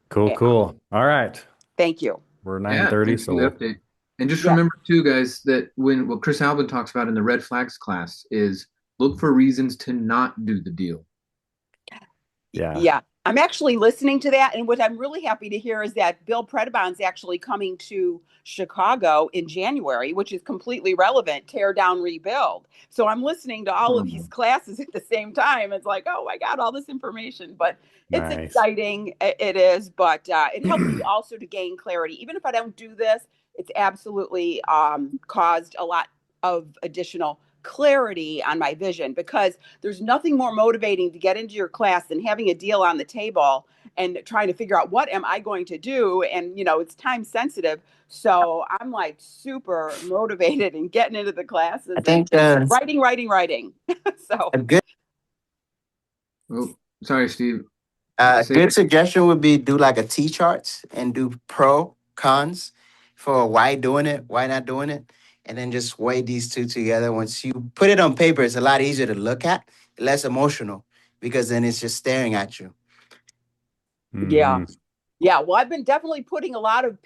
Speaker 3: Cool,
Speaker 6: Yeah.
Speaker 3: cool. All right.
Speaker 6: Thank you.
Speaker 3: We're
Speaker 1: Yeah,
Speaker 3: 9:30,
Speaker 1: thanks
Speaker 3: so
Speaker 1: for the
Speaker 3: we'll
Speaker 1: update. And just
Speaker 6: Yeah.
Speaker 1: remember too, guys, that when what Chris Albin talks about in the red flags class is look for reasons to not do the deal.
Speaker 3: yeah.
Speaker 6: Yeah. I'm actually listening to that. And what I'm really happy to hear is that Bill Predabon's actually coming to Chicago in January, which is completely relevant, tear down, rebuild. So I'm listening to all of these classes at the same time. It's like, oh my God, all this information. But it's
Speaker 3: Nice.
Speaker 6: exciting. It is. But it helps me also to gain clarity. Even if I don't do this, it's absolutely caused a lot of additional clarity on my vision, because there's nothing more motivating to get into your class than having a deal on the table and trying to figure out what am I going to do. And it's time sensitive, so I'm like super motivated and getting into the
Speaker 5: I
Speaker 6: classes and
Speaker 5: think
Speaker 6: writing. So
Speaker 5: a good
Speaker 1: Oh, sorry, Steve.
Speaker 5: good suggestion would be do like a T charts and do pro cons for why doing it, why not doing it, and then just weigh these two together. Once you put it on paper, it's a lot easier to look at, less emotional, because then it's just staring at you.
Speaker 6: yeah.
Speaker 3: Mhm.
Speaker 6: Yeah, well, I've been definitely putting a lot of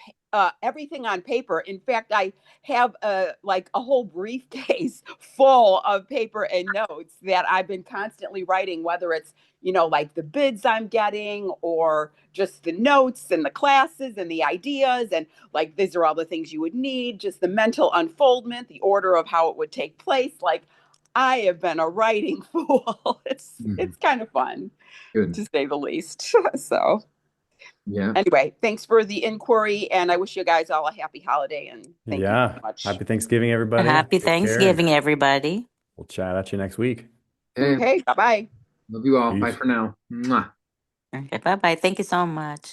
Speaker 6: everything on paper. In fact, I have a whole briefcase full of paper and notes that I've been constantly writing, whether it's like the bids I'm getting or just the notes and the classes and the ideas, and like these are all the things you would need, just the mental unfoldment, the order of how it would take place. Like I have been a writing fool. It's kind of fun,
Speaker 1: Good.
Speaker 6: to say the least. So.
Speaker 1: Yeah.
Speaker 6: Anyway, thanks for the inquiry, and I wish you guys all a happy holiday, and thank you so
Speaker 3: Yeah.
Speaker 6: much.
Speaker 3: Happy Thanksgiving, everybody.
Speaker 4: Happy
Speaker 3: Take care, and
Speaker 4: Thanksgiving, everybody.
Speaker 3: we'll chat at you next week.
Speaker 1: Hey,
Speaker 6: Okay, bye bye.
Speaker 1: love you all. Bye
Speaker 3: Peace.
Speaker 1: for now. Mwah.
Speaker 4: Okay, bye bye. Thank you so much.